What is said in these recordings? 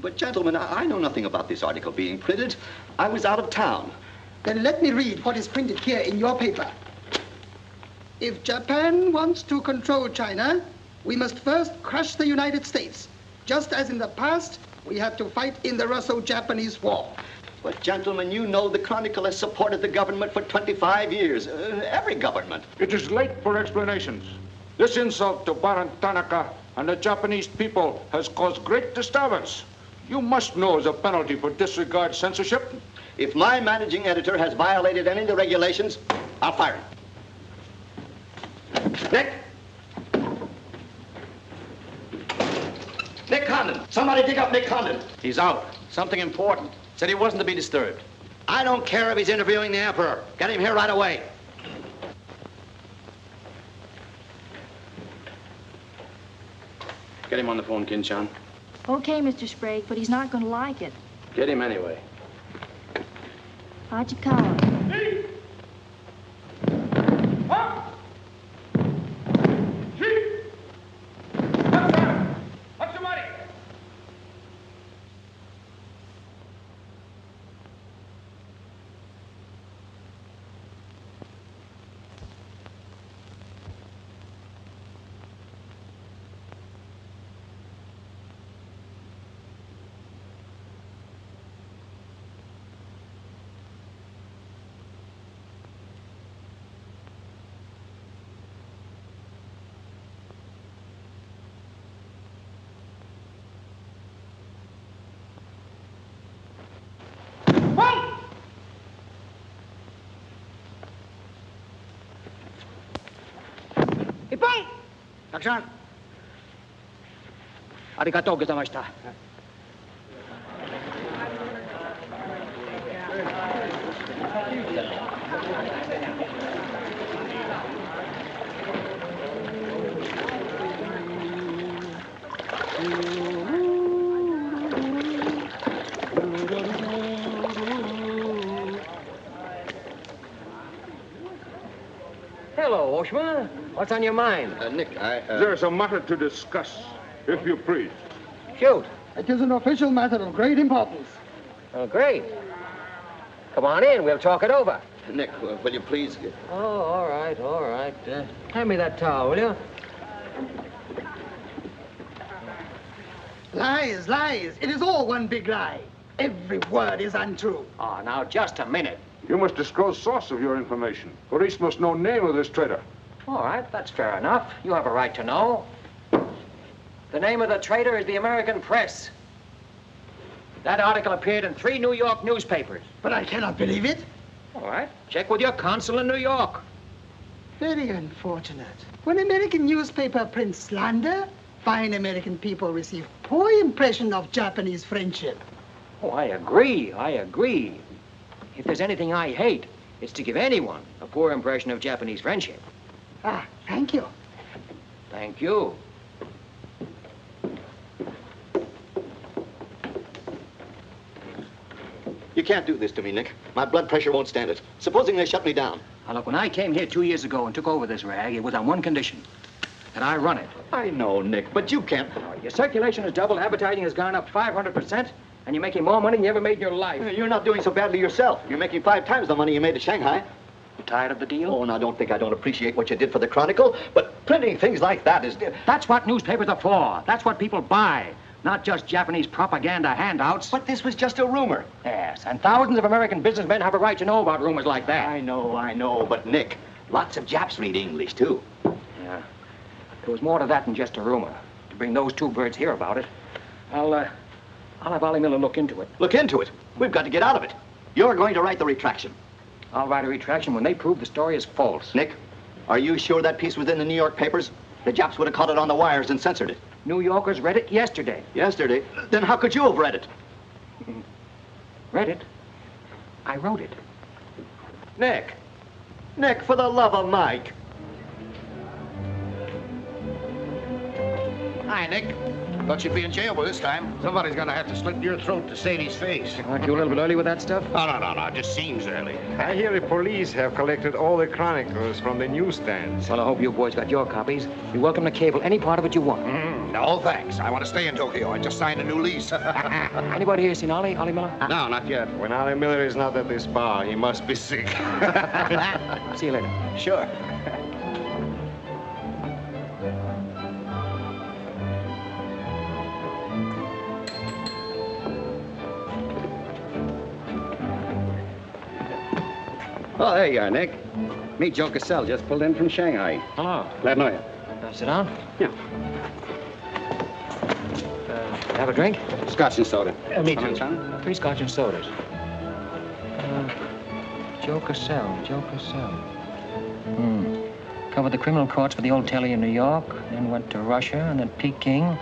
But gentlemen, I know nothing about this article being printed. I was out of town. Then let me read what is printed here in your paper. If Japan wants to control China, we must first crush the United States. Just as in the past, we had to fight in the Russo-Japanese War. But gentlemen, you know the Chronicle has supported the government for 25 years. Every government. It is late for explanations. This insult to Baron Tanaka and the Japanese people has caused great disturbance. You must know as a penalty for disregard censorship. If my managing editor has violated any of the regulations, I'll fire him. Nick! Nick Condon! Somebody dig up Nick Condon! He's out. Something important. Said he wasn't to be disturbed. I don't care if he's interviewing the Emperor. Get him here right away. Get him on the phone, Kin-chan. Okay, Mr. Sprague, but he's not going to like it. Get him anyway. Hachikawa. Action. Arigatou gozaimashita. Hello, Oshma. What's on your mind? Nick, There's a matter to discuss, if you please. Shoot. It is an official matter of great importance. Oh, great. Come on in. We'll talk it over. Nick, will you please... Oh, all right, all right. Hand me that towel, will you? Lies, lies. It is all one big lie. Every word is untrue. Oh, now, just a minute. You must disclose source of your information. Police must know name of this traitor. All right, that's fair enough. You have a right to know. The name of the traitor is the American Press. That article appeared in 3 New York newspapers. But I cannot believe it. All right, check with your consul in New York. Very unfortunate. When American newspaper prints slander, fine American people receive poor impression of Japanese friendship. Oh, I agree, I agree. If there's anything I hate, it's to give anyone a poor impression of Japanese friendship. Ah, thank you. Thank you. You can't do this to me, Nick. My blood pressure won't stand it. Supposing they shut me down. Now, look, when I came here 2 years ago and took over this rag, it was on one condition, that I run it. I know, Nick, but you can't... Your circulation has doubled, advertising has gone up 500%, and you're making more money than you ever made in your life. You're not doing so badly yourself. You're making 5 times the money you made at Shanghai. You tired of the deal? Oh, now don't think I don't appreciate what you did for the Chronicle, but printing things like that is... That's what newspapers are for. That's what people buy. Not just Japanese propaganda handouts. But this was just a rumor. Yes, and thousands of American businessmen have a right to know about rumors like that. I know, but Nick, lots of Japs read English, too. Yeah. There was more to that than just a rumor. To bring those 2 birds here about it, I'll have Ollie Miller look into it. Look into it? We've got to get out of it. You're going to write the retraction. I'll write a retraction when they prove the story is false. Nick, are you sure that piece was in the New York papers? The Japs would have caught it on the wires and censored it. New Yorkers read it yesterday. Yesterday? Then how could you have read it? Read it? I wrote it. Nick, for the love of Mike. Hi, Nick. Thought you'd be in jail by this time. Somebody's gonna have to slit your throat to save his face. Aren't you a little bit early with that stuff? No. It just seems early. I hear the police have collected all the chronicles from the newsstands. Well, I hope you boys got your copies. You're welcome to cable any part of it you want. No, thanks. I want to stay in Tokyo. I just signed a new lease. Anybody here seen Ollie Miller? No, not yet. When Ollie Miller is not at this bar, he must be sick. See you later. Sure. Oh, there you are, Nick. Meet Joe Cassell, just pulled in from Shanghai. Hello. Glad to know you. Sit down. Yeah. Have a drink? Scotch and soda. Me too. Son? 3 scotch and sodas. Joe Cassell. Covered the criminal courts for the old telly in New York, then went to Russia and then Peking,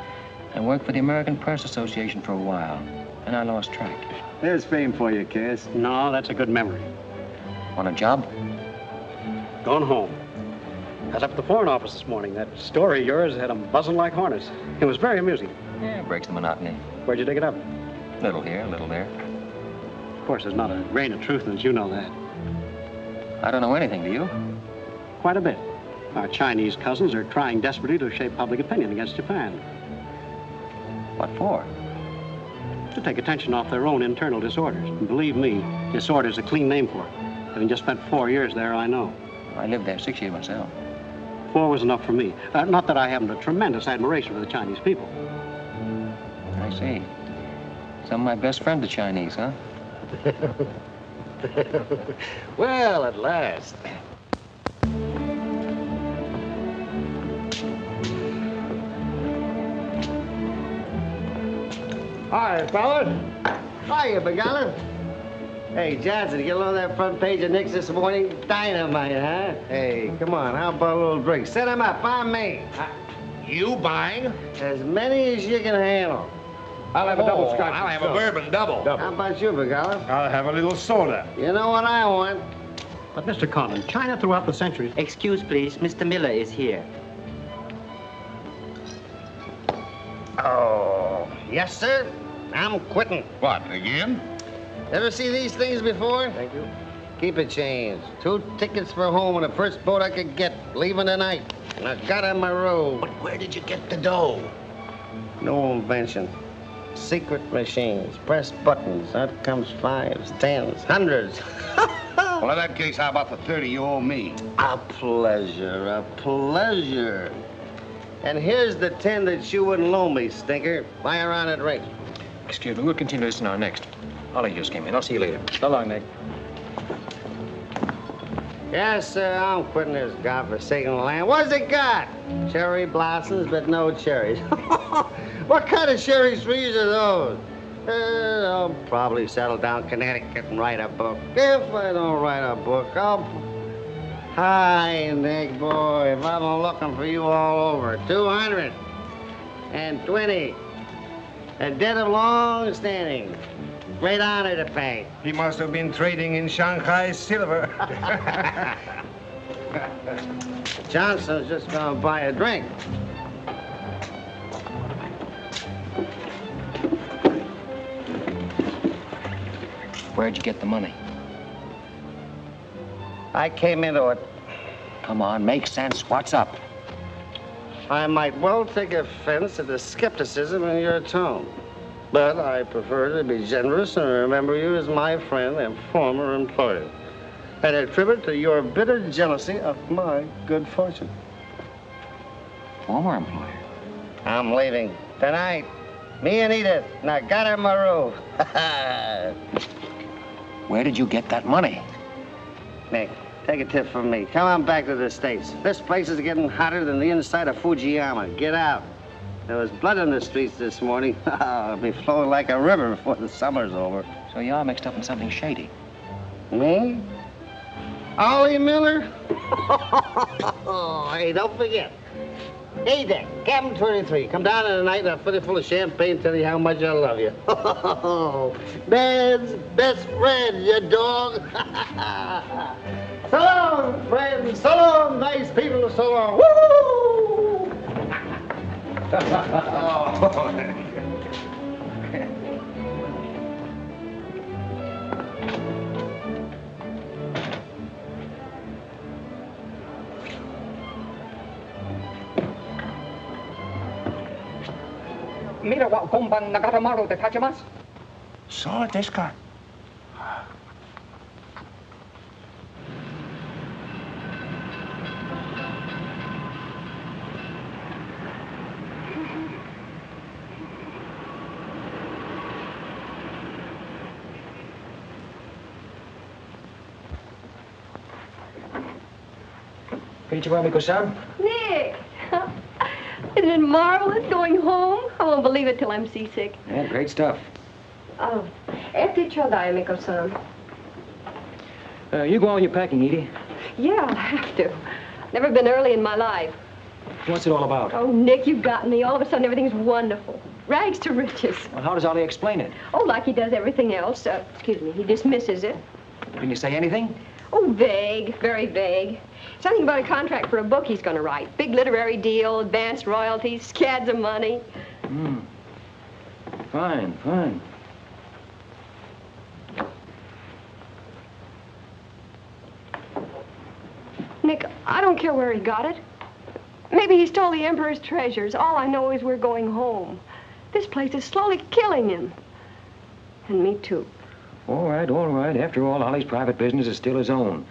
and worked for the American Press Association for a while. And I lost track. There's fame for you, Cass. No, that's a good memory. Want a job? Going home. I was up at the Foreign Office this morning. That story of yours had them buzzing like hornets. It was very amusing. Yeah, it breaks the monotony. Where'd you dig it up? Little here, little there. Of course, there's not a grain of truth in it. You know that. I don't know anything, do you? Quite a bit. Our Chinese cousins are trying desperately to shape public opinion against Japan. What for? To take attention off their own internal disorders. And believe me, disorder's a clean name for it. Having just spent 4 years there, I know. I lived there 6 years myself. 4 was enough for me. Not that I haven't a tremendous admiration for the Chinese people. I see. Some of my best friends are Chinese, huh? Well, at last. Hi, fellas. Hiya, Begala. Hey, Johnson, you get along that front page of Nick's this morning? Dynamite, huh? Hey, come on, how about a little drink? Set him up, on me. You buying? As many as you can handle. I'll have a double scotch. I'll have a bourbon double. How about you, Begala? I'll have a little soda. You know what I want? But, Mr. Conlon, China throughout the centuries... Excuse, please. Mr. Miller is here. Oh, yes, sir. I'm quitting. What, again? Ever see these things before? Thank you. Keep it changed. 2 tickets for home on the first boat I could get, leaving tonight. And I got on my road. But where did you get the dough? No invention. Secret machines. Press buttons. Out comes 5s, 10s, 100s. Well, in that case, how about the 30 you owe me? A pleasure, a pleasure. And here's the 10 that you wouldn't loan me, stinker. Buy her on at rate. Excuse me, we'll continue this now next. Ollie just came in. I'll see you later. So long, Nick. Yes, sir, I'm quitting this godforsaken land. What's it got? Cherry blossoms, but no cherries. What kind of cherry trees are those? I'll probably settle down Connecticut and write a book. If I don't write a book, I'll... Hi, Nick, boy. If I'm looking for you all over. 220. A debt of long standing. Great honor to pay. He must have been trading in Shanghai silver. Johnson's just gonna buy a drink. Where'd you get the money? I came into it. Come on, make sense. What's up? I might well take offense at the skepticism in your tone. But I prefer to be generous and remember you as my friend and former employer. And attribute to your bitter jealousy of my good fortune. Former employer? I'm leaving tonight. Me and Edith. And I got her my robe. Where did you get that money? Nick, take a tip from me. Come on back to the States. This place is getting hotter than the inside of Fujiyama. Get out. There was blood on the streets this morning. It'll be flowing like a river before the summer's over. So you are mixed up in something shady. Me? Ollie Miller? Hey, don't forget. Hey, Dick, Captain 23. Come down tonight and I'll fill you full of champagne and tell you how much I love you. Man's best friend, you dog. So long, friends. So long, nice people. So long. Woo! Mira wa komban nagatamaru de tachimasu. So desu ka. Konnichiwa, Miko-san. Nick! Isn't it marvelous going home? I won't believe it till I'm seasick. Yeah, great stuff. Oh, ete chodai, Miko-san. You go on with your packing, Edie. Yeah, I'll have to. Never been early in my life. What's it all about? Oh, Nick, you've got me. All of a sudden, everything's wonderful. Rags to riches. Well, how does Ollie explain it? Oh, like he does everything else. Excuse me, he dismisses it. Can you say anything? Oh, vague, very vague. Something about a contract for a book he's going to write. Big literary deal, advanced royalties, scads of money. Fine, fine. Nick, I don't care where he got it. Maybe he stole the Emperor's treasures. All I know is we're going home. This place is slowly killing him. And me too. All right, all right. After all, Ollie's private business is still his own.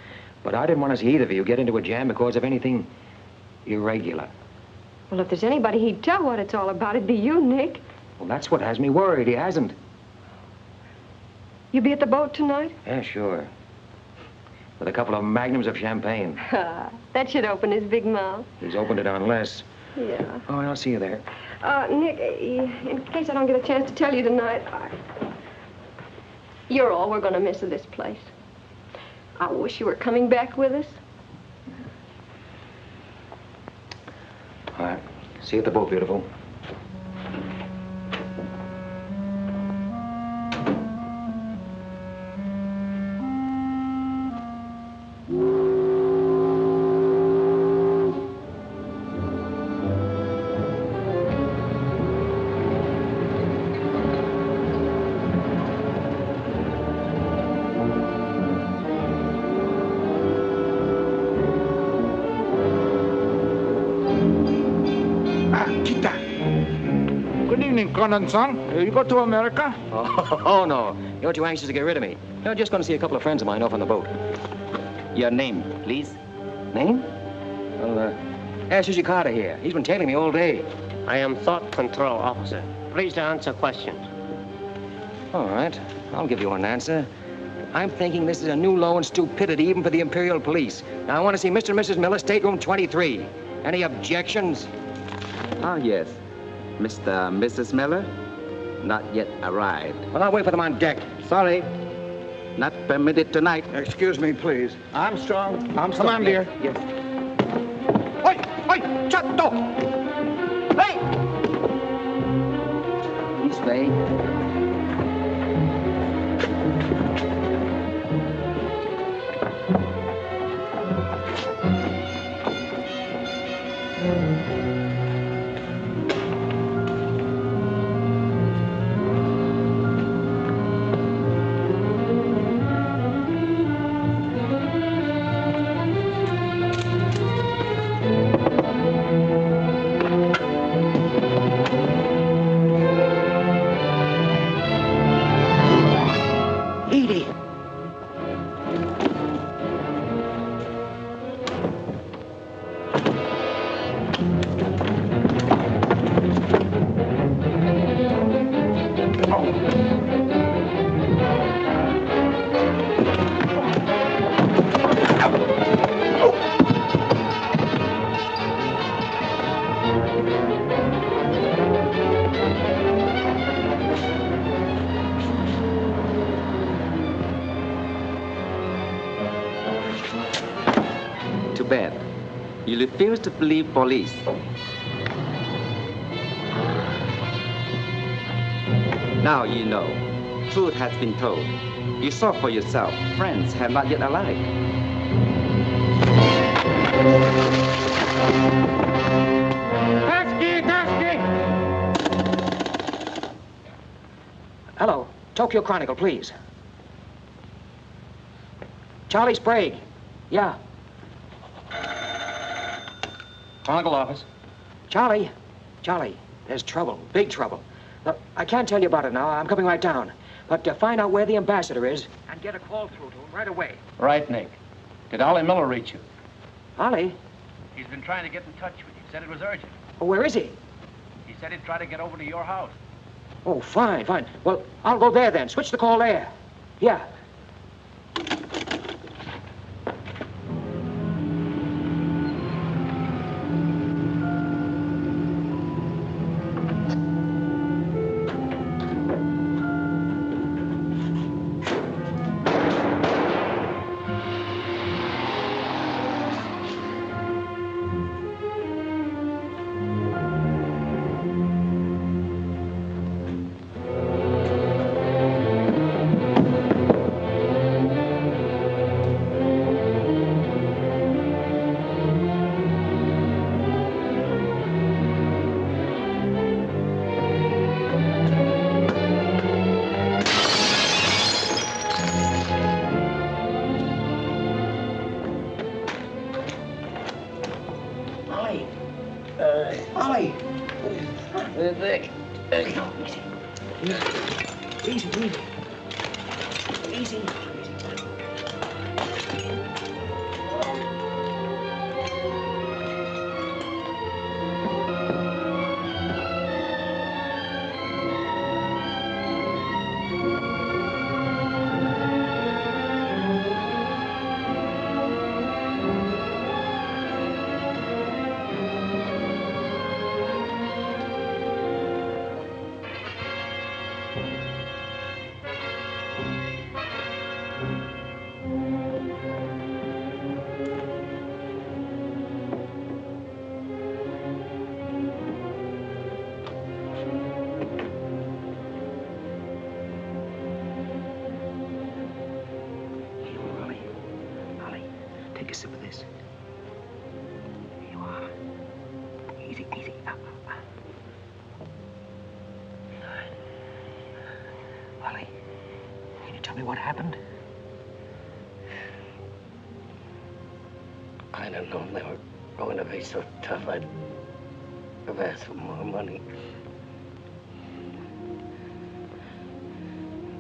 But I didn't want to see either of you get into a jam because of anything irregular. Well, if there's anybody he'd tell what it's all about, it'd be you, Nick. Well, that's what has me worried. He hasn't. You be at the boat tonight? Yeah, sure. With a couple of magnums of champagne. That should open his big mouth. He's opened it on less. Yeah. All right, I'll see you there. Nick, in case I don't get a chance to tell you tonight, you're all we're going to miss of this place. I wish you were coming back with us. All right. See you at the boat, beautiful. Conan-san, you go to America? Oh, no. You're too anxious to get rid of me. You're just going to see a couple of friends of mine off on the boat. Your name, please? Name? Well, ask Carter here. He's been tailing me all day. I am Thought Control Officer. Please to answer questions. All right. I'll give you an answer. I'm thinking this is a new low in stupidity even for the Imperial Police. Now, I want to see Mr. and Mrs. Miller, stateroom 23. Any objections? Ah, yes. Mr. and Mrs. Miller? Not yet arrived. Well, I'll wait for them on deck. Sorry. Not permitted tonight. Excuse me, please. Armstrong. Come on, dear. Yes. Oi! Oi! Chatto! Hey! This way. Too bad. You refuse to believe police. Now you know. Truth has been told. You saw for yourself. Friends have not yet arrived. Taxi! Taxi! Tokyo Chronicle, please. Charlie Sprague. Yeah. Chronicle office. Charlie, there's trouble, big trouble. Look, I can't tell you about it now. I'm coming right down. But find out where the ambassador is and get a call through to him right away. Right, Nick. Did Ollie Miller reach you? Ollie? He's been trying to get in touch with you. Said it was urgent. Oh, where is he? He said he'd try to get over to your house. Oh, fine, fine. Well, I'll go there then. Switch the call there. Yeah. Ollie! Nick. Easy, easy. Easy. Take a sip of this. Here you are. Easy, easy. Ollie, can you tell me what happened? I don't know if they were going to be so tough. I'd have asked for more money.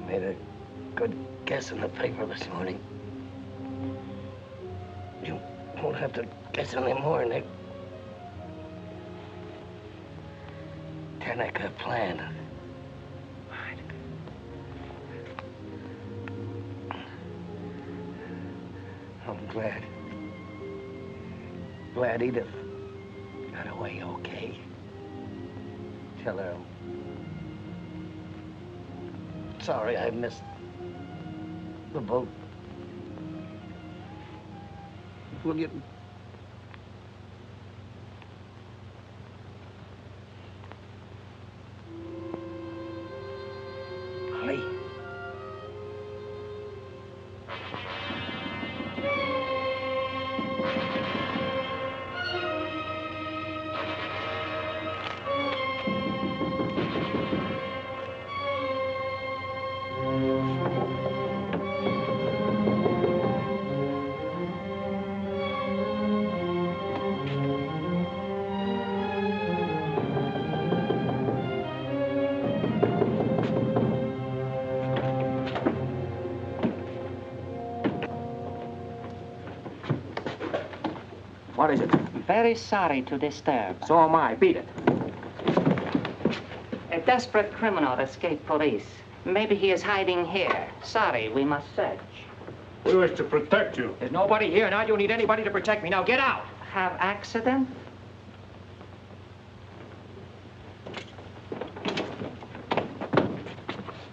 Made a good guess in the paper this morning. You won't have to guess anymore, Nick. Tanaka planned. I'm glad Edith got away okay. Tell her I'm sorry I missed the boat. Will you? Ollie. What is it? Very sorry to disturb. So am I. Beat it. A desperate criminal escaped police. Maybe he is hiding here. Sorry, we must search. We wish to protect you. There's nobody here, and I don't need anybody to protect me. Now get out. Have accident?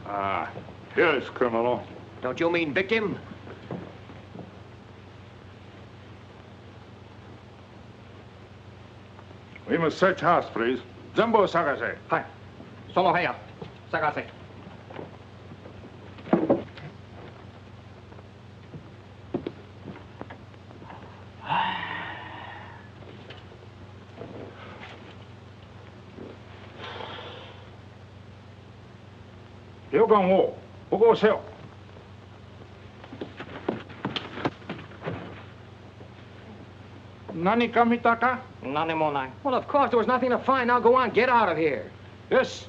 Ah, here's criminal. Don't you mean victim? We must search house, please. Zembo Sagase. Hi. Solo heya. Sagase. Yogan wo. 오세요. Nani kamitaka? None more. Well, of course, there was nothing to find. Now go on, get out of here. Yes,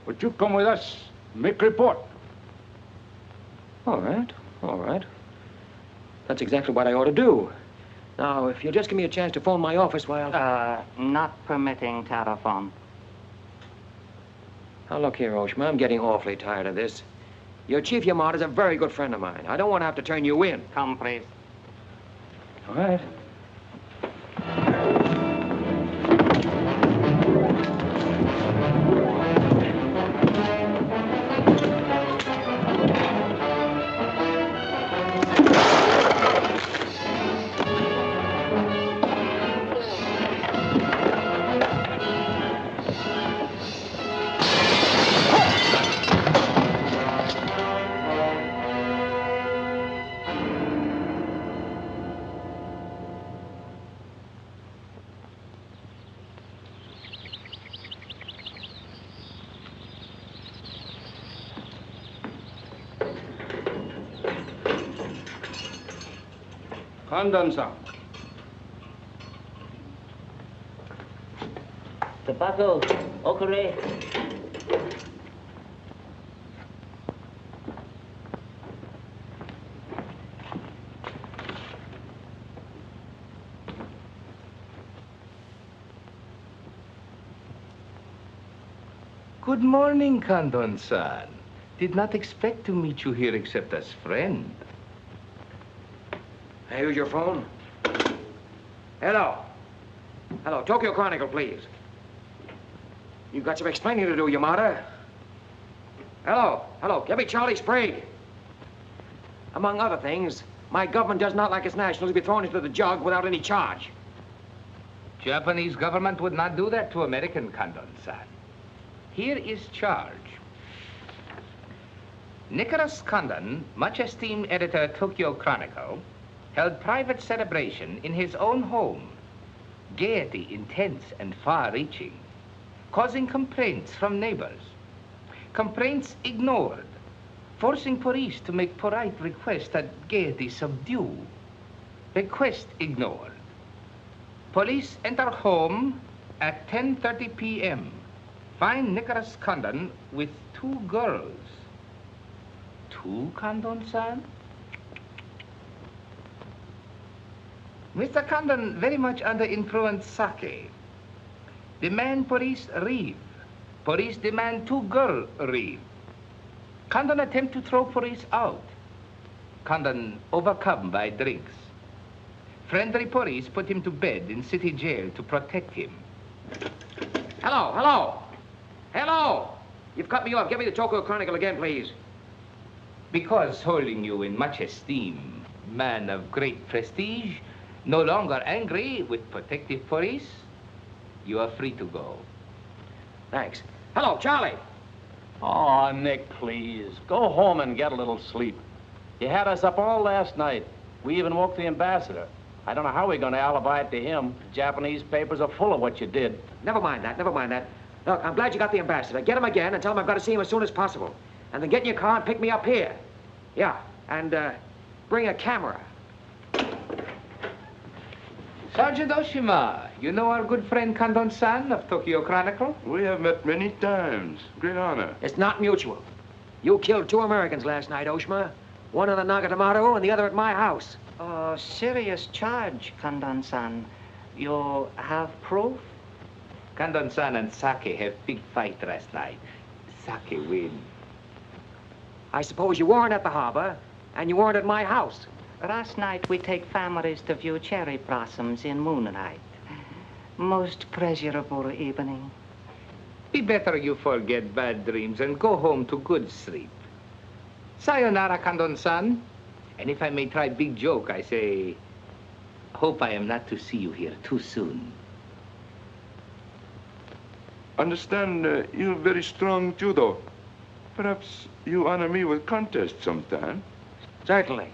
but you come with us. Make report. All right, all right. That's exactly what I ought to do. Now, if you'll just give me a chance to phone my office while... Not permitting telephone. Now, look here, Oshma, I'm getting awfully tired of this. Your Chief Yamada's a very good friend of mine. I don't want to have to turn you in. Come, please. All right. Kandan-san. Tobacco, okare. Good morning, Kandon-san. Did not expect to meet you here except as friend. Hey, who's your phone? Hello. Hello, Tokyo Chronicle, please. You've got some explaining to do, Yamada. Hello, give me Charlie Sprague. Among other things, my government does not like its nationals to be thrown into the jug without any charge. Japanese government would not do that to American, Kandon-san. Here is charge. Nicholas Condon, much esteemed editor Tokyo Chronicle, held private celebration in his own home. Gaiety intense and far-reaching, causing complaints from neighbors. Complaints ignored, forcing police to make polite requests that gaiety subdue. Request ignored. Police enter home at 10:30 p.m. Find Nicholas Condon with 2 girls. 2, Condon-san? Mr. Condon very much under influence sake. Demand police leave. Police demand 2 girls leave. Condon attempt to throw police out. Condon overcome by drinks. Friendly police put him to bed in city jail to protect him. Hello. You've cut me off. Give me the Tokyo Chronicle again, please. Because holding you in much esteem, man of great prestige, no longer angry with protective police, you are free to go. Thanks. Hello, Charlie. Oh, Nick, please. Go home and get a little sleep. You had us up all last night. We even woke the ambassador. I don't know how we're going to alibi it to him. The Japanese papers are full of what you did. Never mind that. Look, I'm glad you got the ambassador. Get him again and tell him I've got to see him as soon as possible. And then get in your car and pick me up here. Yeah, and bring a camera. Sergeant Oshima, you know our good friend Condon-san of Tokyo Chronicle? We have met many times. Great honor. It's not mutual. You killed 2 Americans last night, Oshima. One in the Nagatomaru and the other at my house. Serious charge, Condon-san. You have proof? Condon-san and Sake have big fight last night. Sake win. I suppose you weren't at the harbor, and you weren't at my house. Last night we take families to view cherry blossoms in moonlight. Most pleasurable evening. Be better you forget bad dreams and go home to good sleep. Sayonara, Condon-san. And if I may try big joke, I say, hope I am not to see you here too soon. Understand you have very strong judo. Perhaps you honor me with contest sometime. Certainly.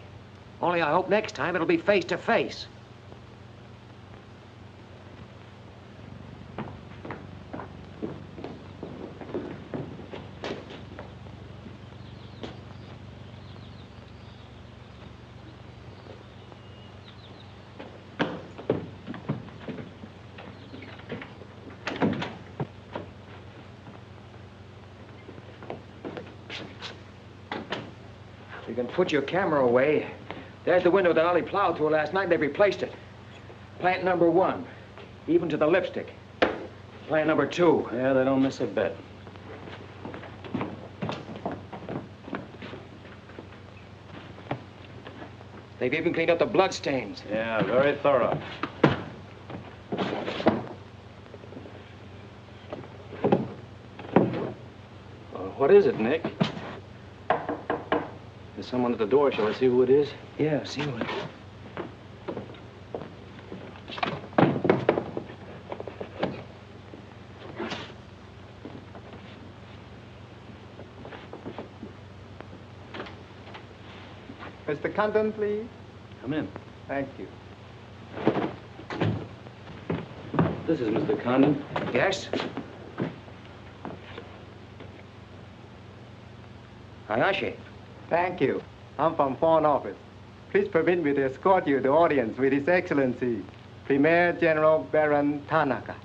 Only I hope next time it'll be face to face. You can put your camera away. There's the window that Ollie plowed through last night, and they've replaced it. Plant number 1, even to the lipstick. Plant number 2. Yeah, they don't miss a bit. They've even cleaned up the blood stains. Yeah, very thorough. What is it, Nick? There's someone at the door. Shall I see who it is? Yeah, see who it is. Mr. Condon, please. Come in. Thank you. This is Mr. Condon. Yes? Hayashi. Thank you. I'm from Foreign Office. Please permit me to escort you to the audience with His Excellency, Premier General Baron Tanaka.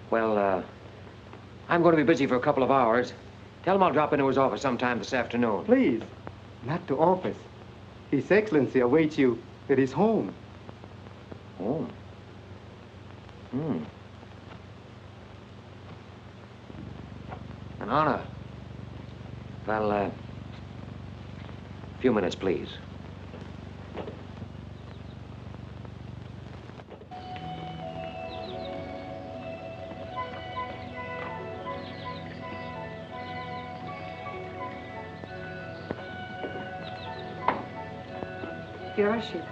Well, I'm going to be busy for a couple of hours. Tell him I'll drop into his office sometime this afternoon. Please, not to office. His Excellency awaits you at his home. Home? An honor. Well, a few minutes, please. Yoshi.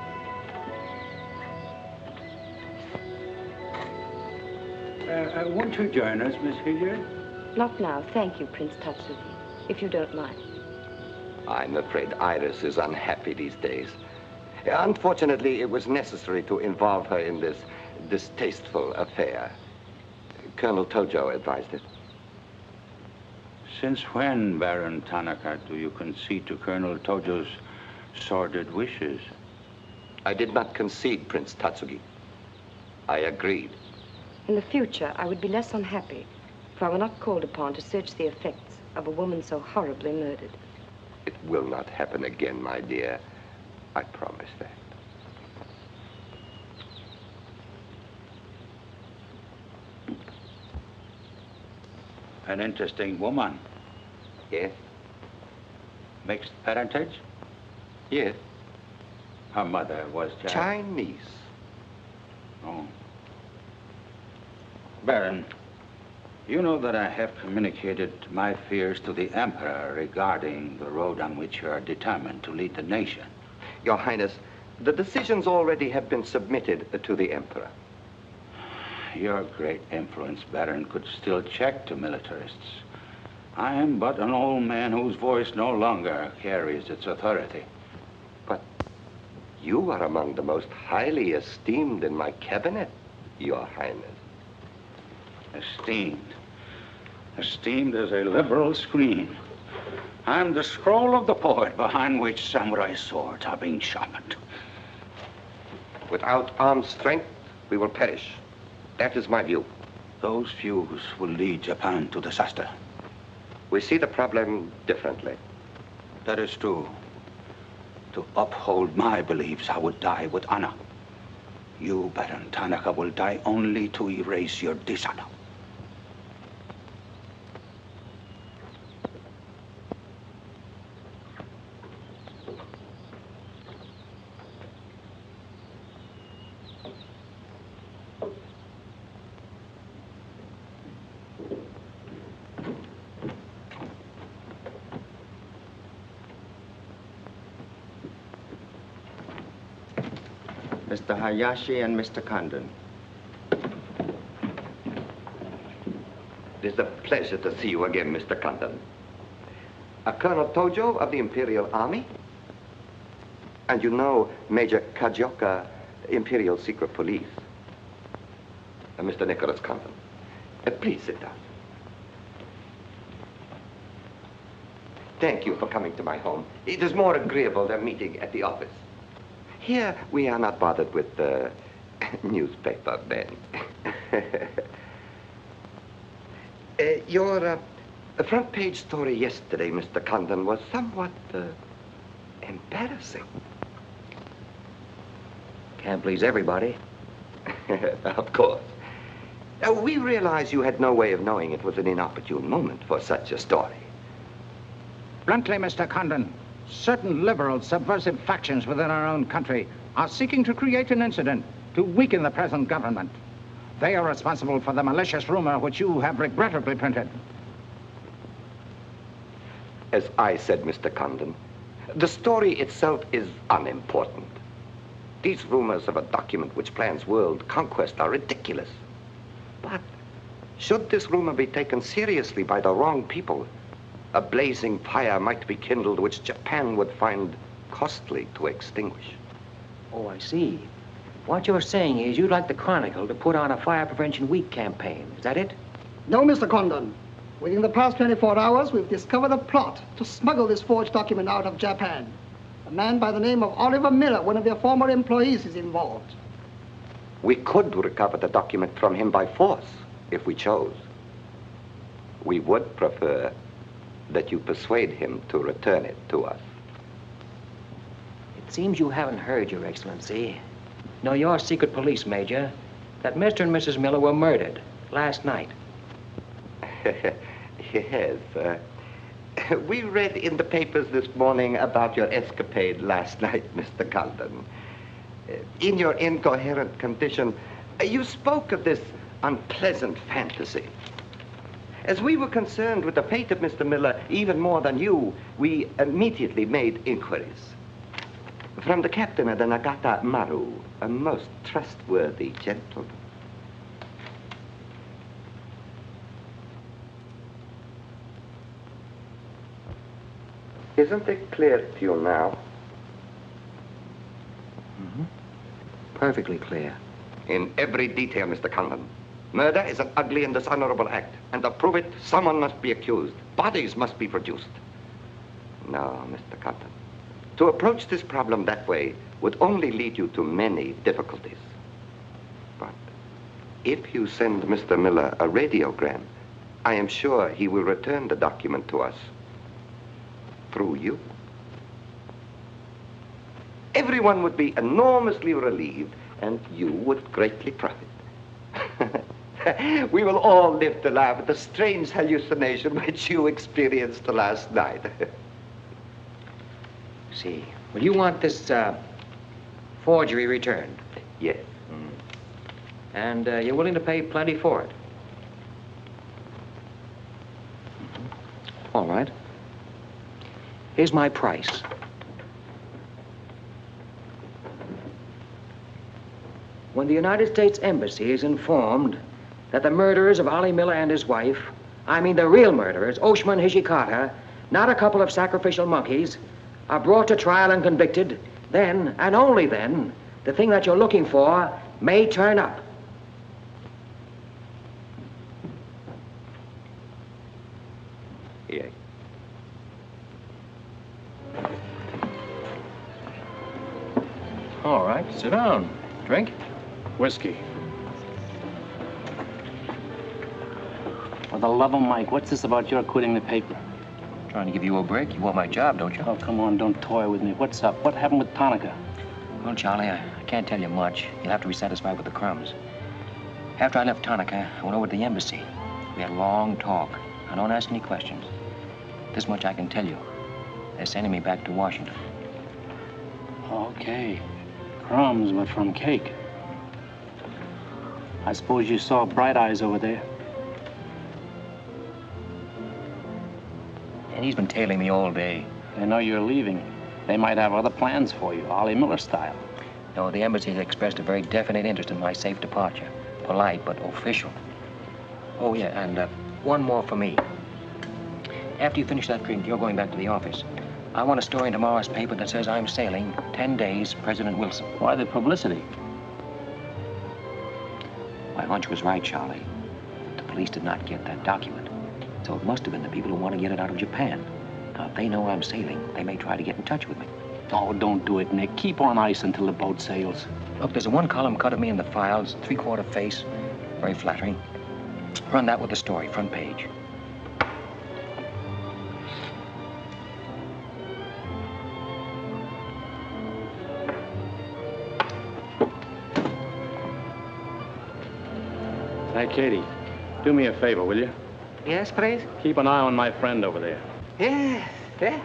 Won't you join us, Miss Hilliard? Not now, thank you, Prince Tatsuki, if you don't mind. I'm afraid Iris is unhappy these days. Unfortunately, it was necessary to involve her in this distasteful affair. Colonel Tojo advised it. Since when, Baron Tanaka, do you concede to Colonel Tojo's sordid wishes? I did not concede, Prince Tatsugi. I agreed. In the future, I would be less unhappy if I were not called upon to search the effects of a woman so horribly murdered. It will not happen again, my dear. I promise that. An interesting woman. Yes? Mixed parentage? Yes. Her mother was Chinese. Oh. Baron, you know that I have communicated my fears to the Emperor regarding the road on which you are determined to lead the nation. Your Highness, the decisions already have been submitted to the Emperor. Your great influence, Baron, could still check the militarists. I am but an old man whose voice no longer carries its authority. But you are among the most highly esteemed in my cabinet, Your Highness. Esteemed. Esteemed as a liberal screen. I'm the scroll of the poet behind which samurai swords are being sharpened. Without armed strength, we will perish. That is my view. Those views will lead Japan to disaster. We see the problem differently. That is true. To uphold my beliefs, I would die with honor. You, Baron Tanaka, will die only to erase your dishonor. Mr. Hayashi and Mr. Condon. It is a pleasure to see you again, Mr. Condon. Colonel Tojo of the Imperial Army. And you know Major Kajioka, Imperial Secret Police. Mr. Nicholas Condon. Please sit down. Thank you for coming to my home. It is more agreeable than meeting at the office. Here, we are not bothered with the newspaper men. Your The front page story yesterday, Mr. Condon, was somewhat embarrassing. Can't please everybody. Of course. We realize you had no way of knowing it was an inopportune moment for such a story. Bluntly, Mr. Condon, certain liberal subversive factions within our own country are seeking to create an incident to weaken the present government. They are responsible for the malicious rumor which you have regrettably printed. As I said, Mr. Condon, the story itself is unimportant. These rumors of a document which plans world conquest are ridiculous. But should this rumor be taken seriously by the wrong people, a blazing fire might be kindled which Japan would find costly to extinguish. Oh, I see. What you're saying is you'd like the Chronicle to put on a Fire Prevention Week campaign. Is that it? No, Mr. Condon. Within the past 24 hours, we've discovered a plot to smuggle this forged document out of Japan. A man by the name of Oliver Miller, one of their former employees, is involved. We could recover the document from him by force, if we chose. We would prefer that you persuade him to return it to us. It seems you haven't heard, Your Excellency. No, your secret police, Major, that Mr. and Mrs. Miller were murdered last night. Yes. We read in the papers this morning about your escapade last night, Mr. Condon. In your incoherent condition, you spoke of this unpleasant fantasy. As we were concerned with the fate of Mr. Miller even more than you, we immediately made inquiries. From the captain of the Nagata Maru, a most trustworthy gentleman. Isn't it clear to you now? Mm-hmm. Perfectly clear. In every detail, Mr. Condon. Murder is an ugly and dishonorable act, and to prove it, someone must be accused. Bodies must be produced. No, Mr. Condon. To approach this problem that way would only lead you to many difficulties. But if you send Mr. Miller a radiogram, I am sure he will return the document to us through you. Everyone would be enormously relieved, and you would greatly profit. We will all live to laugh at the strange hallucination which you experienced last night. See. Well, you want this forgery returned? Yes. And you're willing to pay plenty for it? All right. Here's my price. When the United States Embassy is informed that the murderers of Ollie Miller and his wife, I mean the real murderers, Oshman Hijikata, not a couple of sacrificial monkeys, are brought to trial and convicted, then, and only then, the thing that you're looking for may turn up. Yes. All right, sit down. Drink? Whiskey. For the love of Mike, what's this about your quitting the paper? Trying to give you a break. You want my job, don't you? Oh, come on, don't toy with me. What's up? What happened with Tonica? Well, Charlie, I can't tell you much. You'll have to be satisfied with the crumbs. After I left Tonica, I went over to the embassy. We had a long talk. Now, don't ask any questions. This much I can tell you. They're sending me back to Washington. Okay. Crumbs, but from cake. I suppose you saw Bright Eyes over there. And he's been tailing me all day. They know you're leaving. They might have other plans for you, Ollie Miller style. No, the embassy has expressed a very definite interest in my safe departure. Polite, but official. Oh, yeah, and one more for me. After you finish that drink, you're going back to the office. I want a story in tomorrow's paper that says I'm sailing 10 days, President Wilson. Why the publicity? My hunch was right, Charlie. The police did not get that document. So it must have been the people who want to get it out of Japan. Now, if they know I'm sailing, they may try to get in touch with me. Oh, don't do it, Nick. Keep on ice until the boat sails. Look, there's a one-column cut of me in the files, 3/4 face. Very flattering. Run that with the story, front page. Hey, Katie, do me a favor, will you? Yes, please? Keep an eye on my friend over there. Yes, yeah.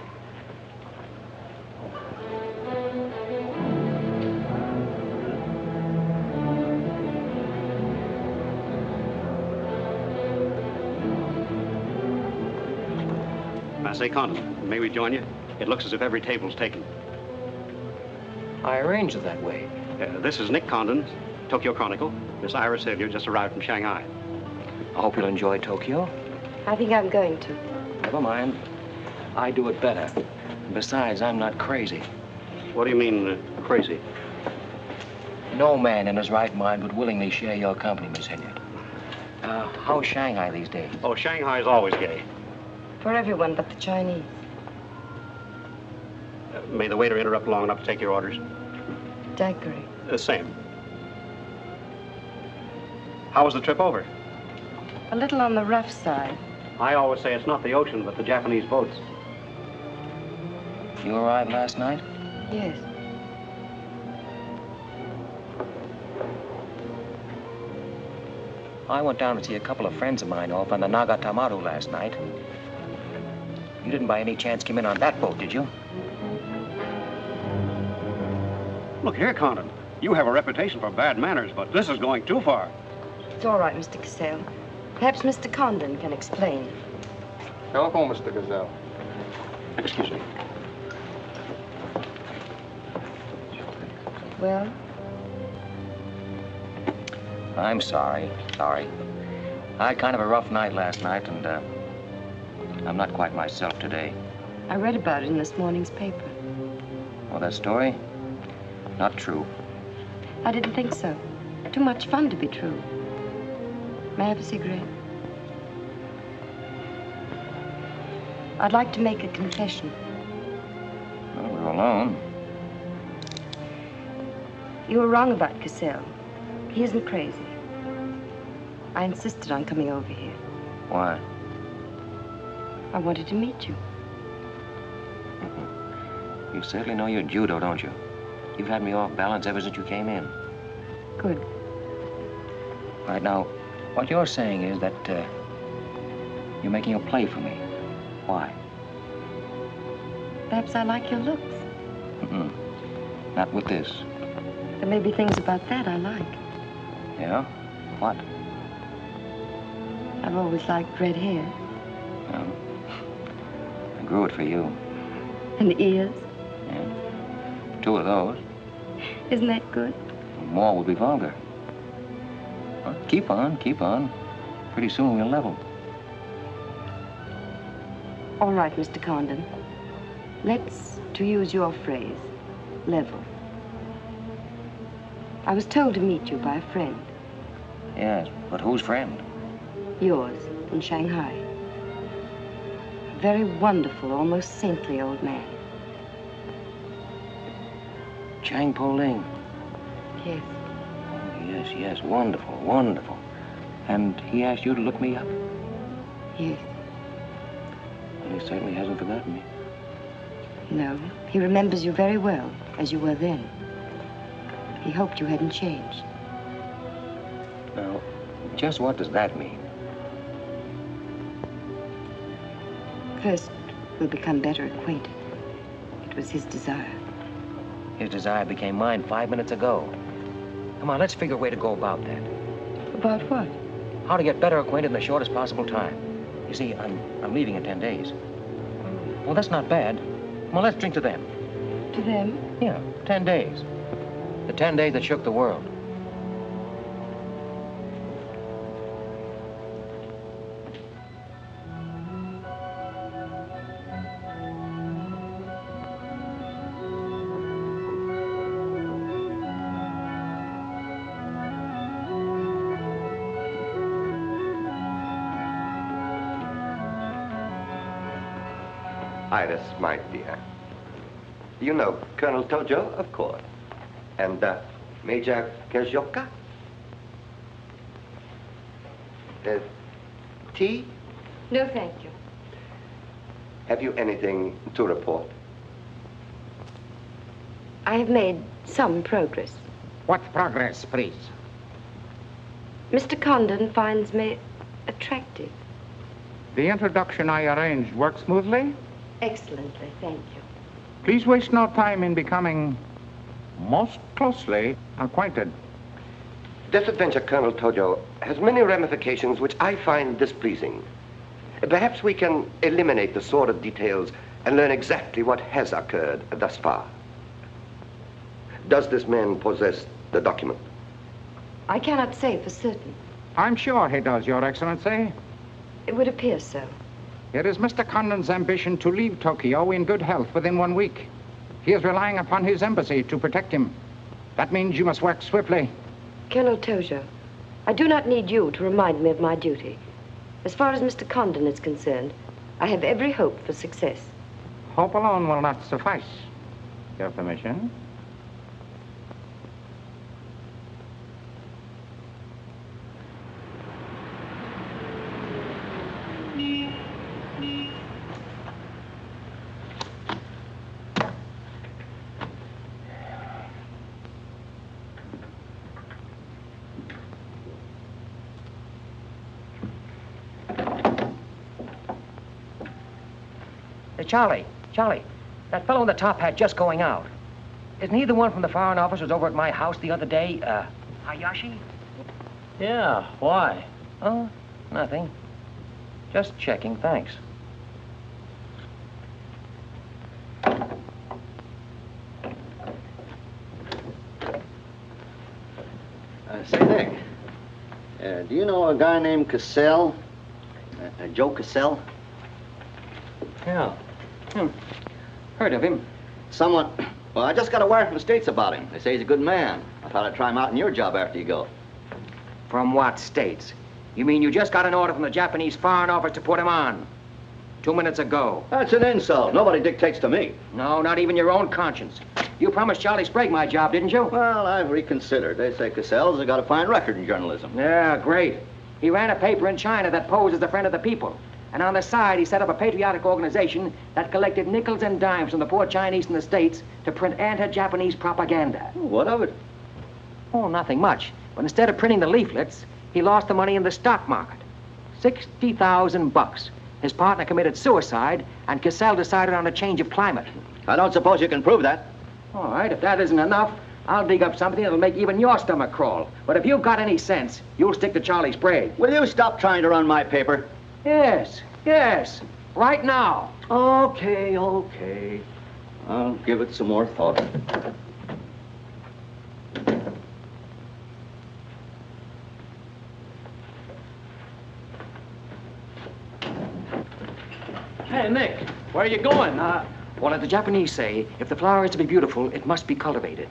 I say, Condon, may we join you? It looks as if every table's taken. I arranged it that way. This is Nick Condon, Tokyo Chronicle. Miss Iris Hilliard just arrived from Shanghai. I hope you'll enjoy Tokyo. I think I'm going to. Never mind. I do it better. Besides, I'm not crazy. What do you mean, crazy? No man in his right mind would willingly share your company, Miss Hilliard. How's Shanghai these days? Oh, Shanghai's always gay. For everyone but the Chinese. May the waiter interrupt long enough to take your orders? Daiquiri. Same. How was the trip over? A little on the rough side. I always say it's not the ocean, but the Japanese boats. You arrived last night? Yes. I went down to see a couple of friends of mine off on the Nagatamaru last night. You didn't by any chance come in on that boat, did you? Look here, Condon. You have a reputation for bad manners, but this is going too far. It's all right, Mr. Cassell. Perhaps Mr. Condon can explain. Welcome, Mr. Gazelle. Excuse me. Well? I'm sorry. Sorry. I had kind of a rough night last night, and I'm not quite myself today. I read about it in this morning's paper. Well, that story? Not true. I didn't think so. Too much fun to be true. May I have a cigarette? I'd like to make a confession. Well, we're alone. You were wrong about Cassell. He isn't crazy. I insisted on coming over here. Why? I wanted to meet you. You certainly know your judo, don't you? You've had me off balance ever since you came in. Good. Right now, what you're saying is that you're making a play for me. Why? Perhaps I like your looks. Mm-mm. Not with this. There may be things about that I like. Yeah? What? I've always liked red hair. Well, I grew it for you. And the ears. Yeah. 2 of those. Isn't that good? More would be vulgar. Well, keep on, keep on. Pretty soon we'll level. All right, Mr. Condon. Let's, to use your phrase, level. I was told to meet you by a friend. Yes, but whose friend? Yours, in Shanghai. A very wonderful, almost saintly old man. Chang Po Ling. Yes. Oh, yes, yes, wonderful, wonderful. And he asked you to look me up? Yes. Well, he certainly hasn't forgotten me. No, he remembers you very well, as you were then. He hoped you hadn't changed. Now, just what does that mean? First, we'll become better acquainted. It was his desire. His desire became mine 5 minutes ago. Come on, let's figure a way to go about that. About what? How to get better acquainted in the shortest possible time. You see, I'm leaving in 10 days. Well, that's not bad. Well, let's drink to them. To them? Yeah, 10 days. The 10 days that shook the world. Iris, my dear. You know Colonel Tojo, of course. And Major Kajoka? Tea? No, thank you. Have you anything to report? I have made some progress. What progress, please? Mr. Condon finds me attractive. The introduction I arranged worked smoothly? Excellently, thank you. Please waste no time in becoming most closely acquainted. This adventure, Colonel Tojo, has many ramifications which I find displeasing. Perhaps we can eliminate the sordid details and learn exactly what has occurred thus far. Does this man possess the document? I cannot say for certain. I'm sure he does, Your Excellency. It would appear so. It is Mr. Condon's ambition to leave Tokyo in good health within 1 week. He is relying upon his embassy to protect him. That means you must work swiftly. Colonel Tojo, I do not need you to remind me of my duty. As far as Mr. Condon is concerned, I have every hope for success. Hope alone will not suffice. Your permission? Charlie, that fellow in the top hat just going out. Isn't he the one from the Foreign Office who was over at my house the other day? Hayashi? Yeah, why? Oh, nothing. Just checking, thanks. Say, Nick, do you know a guy named Cassell? Joe Cassell? Yeah. Heard of him. Somewhat. Well, I just got a wire from the States about him. They say he's a good man. I thought I'd try him out in your job after you go. From what States? You mean you just got an order from the Japanese Foreign Office to put him on? 2 minutes ago. That's an insult. Nobody dictates to me. No, not even your own conscience. You promised Charlie Sprague my job, didn't you? Well, I've reconsidered. They say Cassell's got a fine record in journalism. Yeah, great. He ran a paper in China that posed as a friend of the people. And on the side, he set up a patriotic organization that collected nickels and dimes from the poor Chinese in the States to print anti-Japanese propaganda. What of it? Oh, nothing much. But instead of printing the leaflets, he lost the money in the stock market. $60,000. His partner committed suicide, and Cassell decided on a change of climate. I don't suppose you can prove that. All right, if that isn't enough, I'll dig up something that'll make even your stomach crawl. But if you've got any sense, you'll stick to Charlie Sprague. Will you stop trying to run my paper? Yes. Right now. Okay. I'll give it some more thought. Hey, Nick, where are you going? Well, as the Japanese say, if the flower is to be beautiful, it must be cultivated.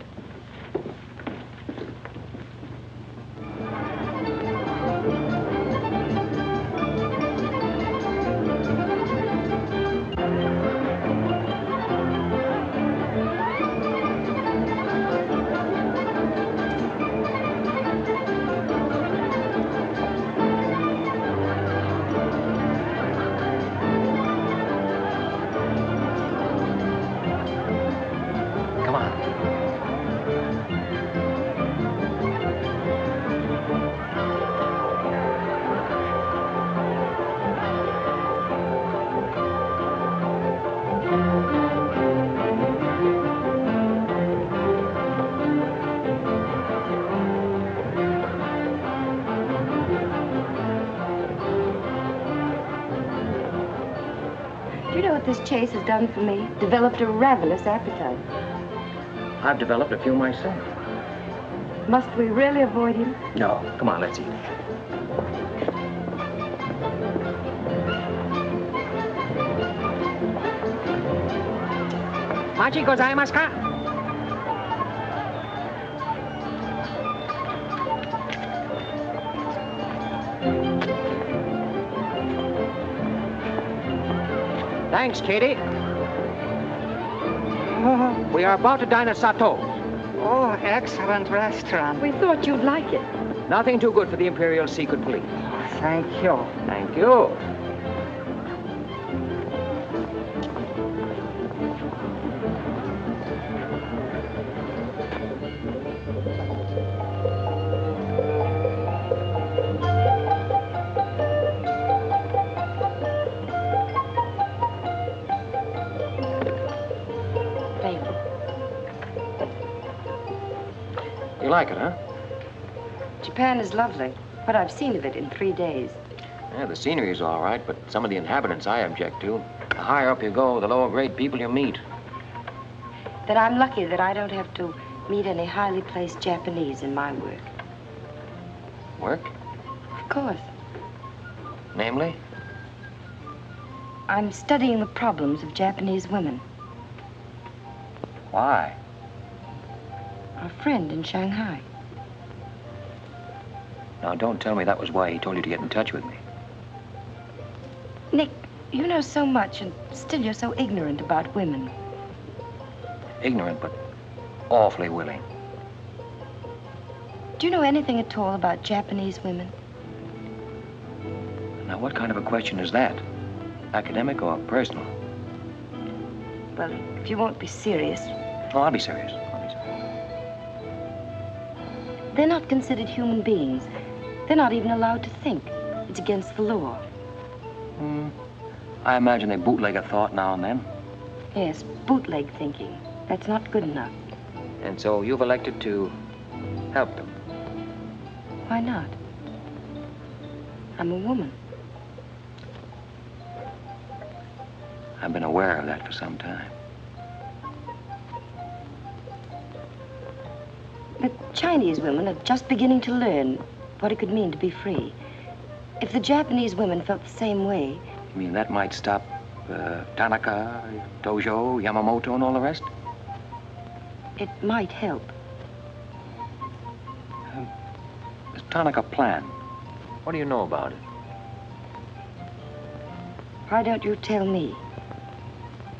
This chase has done for me. Developed a ravenous appetite. I've developed a few myself. Must we really avoid him? No. Come on, let's eat. Machi gozaimasu ka? Thanks, Katie. We are about to dine at Sato. Oh, excellent restaurant. We thought you'd like it. Nothing too good for the Imperial Secret Police. Thank you. Thank you. like it, huh? Japan is lovely. What I've seen of it in 3 days. Yeah, the scenery's all right, but some of the inhabitants I object to. The higher up you go, the lower grade people you meet. Then I'm lucky that I don't have to meet any highly placed Japanese in my work. Work? Of course. Namely? I'm studying the problems of Japanese women. Why? A friend in Shanghai. Now, don't tell me that was why he told you to get in touch with me. Nick, you know so much, and still you're so ignorant about women. Ignorant, but awfully willing. Do you know anything at all about Japanese women? Now, what kind of a question is that? Academic or personal? Well, if you won't be serious. Oh, I'll be serious. They're not considered human beings. They're not even allowed to think. It's against the law. I imagine they bootleg a thought now and then. Yes, bootleg thinking. That's not good enough. And so you've elected to help them. Why not? I'm a woman. I've been aware of that for some time. The Chinese women are just beginning to learn what it could mean to be free. If the Japanese women felt the same way... You mean that might stop Tanaka, Tojo, Yamamoto, and all the rest? It might help. This Tanaka plan, what do you know about it? Why don't you tell me?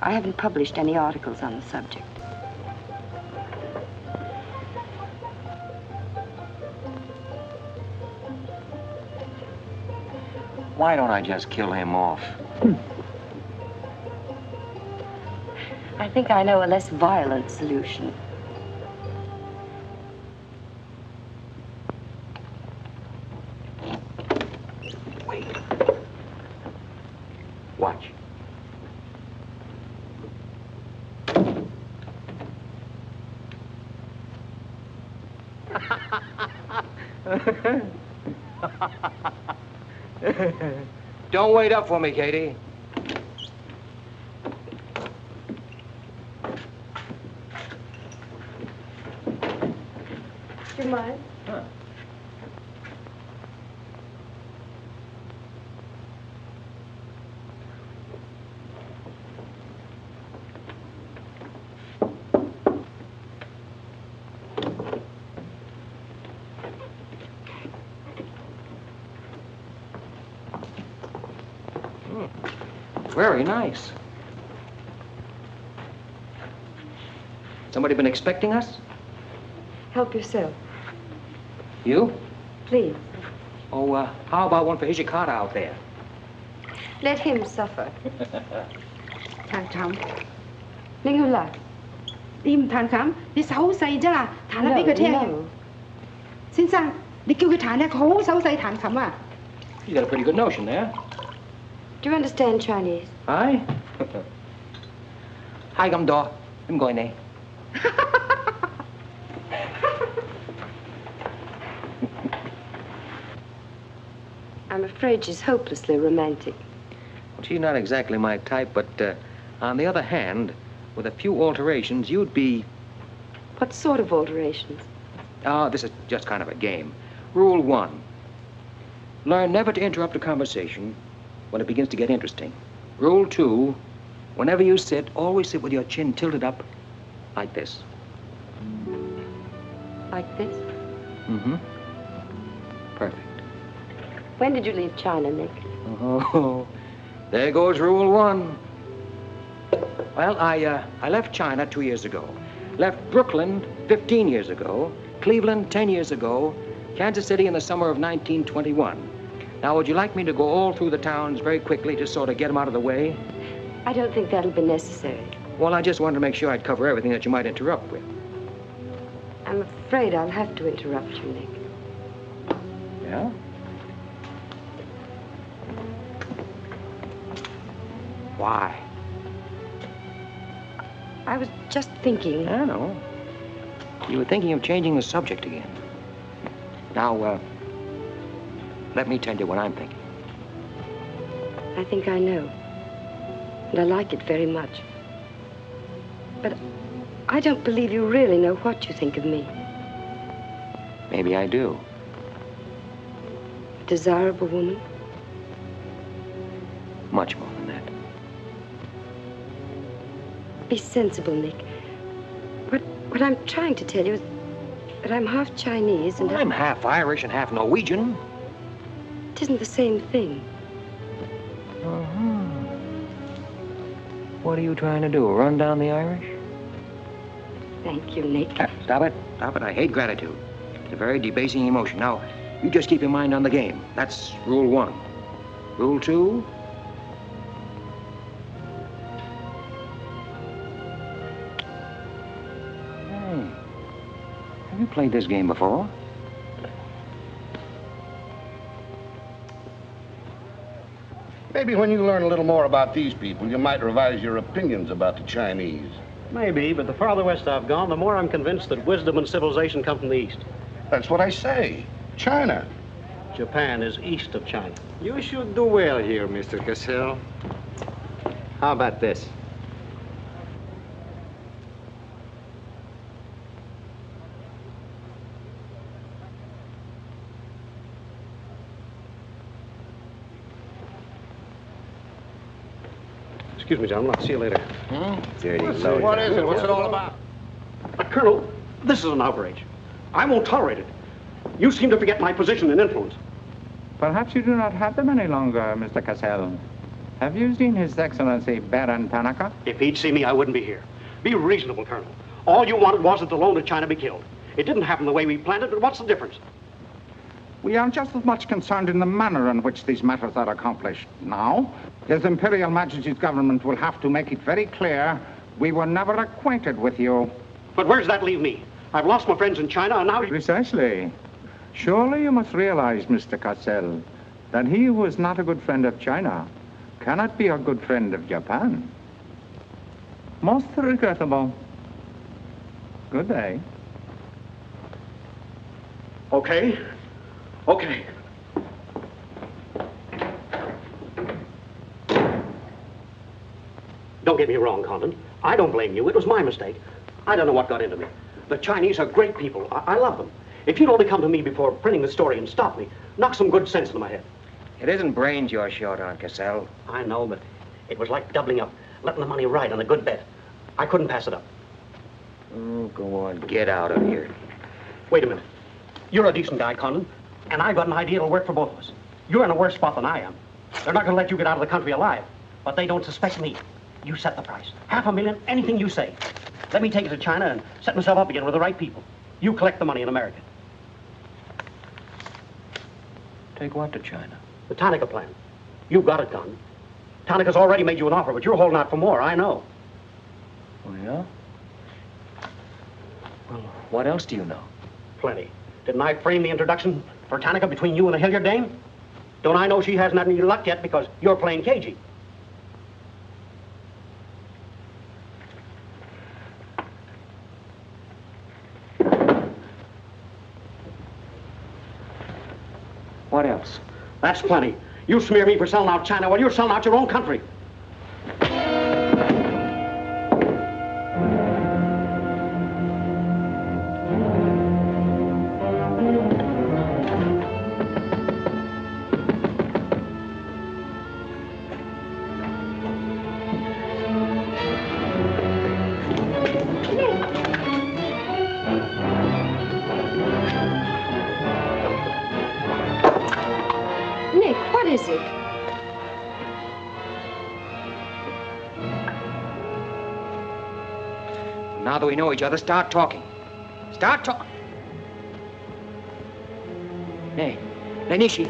I haven't published any articles on the subject. Why don't I just kill him off? I think I know a less violent solution. Wait. Watch. Don't wait up for me, Katie. Do you mind? Huh. Very nice. Somebody been expecting us? Help yourself. You? Please. Oh, how about one for Hijikata out there? Let him suffer. 彈琴，拎佢嚟。你唔彈琴，你手好細啫啦，彈下俾佢聽。先生，你叫佢彈咧，佢好手勢彈琴啊。You got a pretty good notion there. Do you understand Chinese? Hi. Hi, I'm Daw. I'm going there. I'm afraid she's hopelessly romantic. Well, she's not exactly my type, but on the other hand, with a few alterations, you'd be... What sort of alterations? Oh, this is just kind of a game. Rule 1. Learn never to interrupt a conversation when it begins to get interesting. Rule 2. Whenever you sit, always sit with your chin tilted up like this. Like this? Mm-hmm. Perfect. When did you leave China, Nick? Oh, there goes Rule 1. Well, I left China 2 years ago. Left Brooklyn 15 years ago. Cleveland 10 years ago. Kansas City in the summer of 1921. Now, would you like me to go all through the towns very quickly to sort of get them out of the way? I don't think that'll be necessary. Well, I just wanted to make sure I'd cover everything that you might interrupt with. I'm afraid I'll have to interrupt you, Nick. Yeah? Why? I was just thinking. I know. You were thinking of changing the subject again. Now, let me tell you what I'm thinking. I think I know. And I like it very much. But I don't believe you really know what you think of me. Maybe I do. A desirable woman? Much more than that. Be sensible, Nick. What I'm trying to tell you is that I'm half Chinese and... Well, I'm half Irish and half Norwegian. It isn't the same thing. What are you trying to do, run down the Irish? Thank you, Nick. Stop it. Stop it. I hate gratitude. It's a very debasing emotion. Now, you just keep your mind on the game. That's rule 1. Rule 2... Have you played this game before? Maybe when you learn a little more about these people, you might revise your opinions about the Chinese. Maybe, but the farther west I've gone, the more I'm convinced that wisdom and civilization come from the east. That's what I say. China. Japan is east of China. You should do well here, Mr. Cassell. How about this? Excuse me, gentlemen. I'll see you later. Dirty load. What is it? What's it all about? Colonel, this is an outrage. I won't tolerate it. You seem to forget my position and influence. Perhaps you do not have them any longer, Mr. Cassell. Have you seen His Excellency Baron Tanaka? If he'd see me, I wouldn't be here. Be reasonable, Colonel. All you wanted was that the loan to China be killed. It didn't happen the way we planned it, but what's the difference? We are just as much concerned in the manner in which these matters are accomplished. Now, His Imperial Majesty's government will have to make it very clear we were never acquainted with you. But where does that leave me? I've lost my friends in China, and now... Precisely. Surely you must realize, Mr. Cassell, that he who is not a good friend of China cannot be a good friend of Japan. Most regrettable. Good day. Okay. Okay. Don't get me wrong, Condon. I don't blame you. It was my mistake. I don't know what got into me. The Chinese are great people. I love them. If you'd only come to me before printing the story and stop me, knock some good sense into my head. It isn't brains you're short on, Cassell. I know, but it was like doubling up, letting the money ride on a good bet. I couldn't pass it up. Oh, go on. Get out of here. Wait a minute. You're a decent guy, Condon, and I've got an idea that'll work for both of us. You're in a worse spot than I am. They're not going to let you get out of the country alive, but they don't suspect me. You set the price. $500,000, anything you say. Let me take it to China and set myself up again with the right people. You collect the money in America. Take what to China? The Tanaka plan. You've got it, Condon. Tanaka's already made you an offer, but you're holding out for more, I know. Oh, yeah? Well, what else do you know? Plenty. Didn't I frame the introduction for Tanaka between you and the Hilliard dame? Don't I know she hasn't had any luck yet because you're playing cagey? What else? That's plenty. You smear me for selling out China while you're selling out your own country. Now that we know each other, start talking. Start talking. Hey, Lenishi.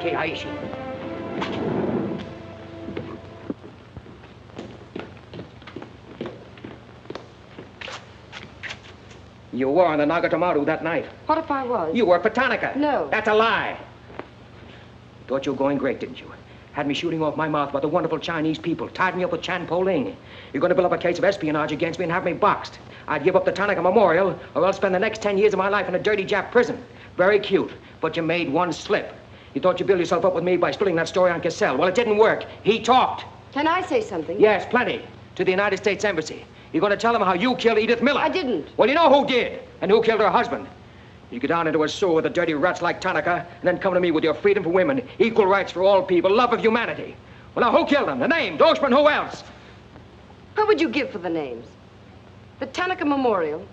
Keiaishi. You were on the Nagatomaru that night. What if I was? You worked for Tanaka. No. That's a lie. You thought you were going great, didn't you? Had me shooting off my mouth about the wonderful Chinese people, tied me up with Chan Po-ling. You're going to build up a case of espionage against me and have me boxed. I'd give up the Tanaka Memorial, or I'll spend the next 10 years of my life in a dirty Jap prison. Very cute, but you made one slip. You thought you'd build yourself up with me by spilling that story on Cassell. Well, it didn't work. He talked. Can I say something? Yes, plenty. To the United States Embassy. You're going to tell them how you killed Edith Miller. I didn't. Well, you know who did, and who killed her husband. You go down into a sewer with the dirty rats like Tanaka, and then come to me with your freedom for women, equal rights for all people, love of humanity. Well, now, who killed them? The names, Oshman, who else? What would you give for the names? The Tanaka Memorial?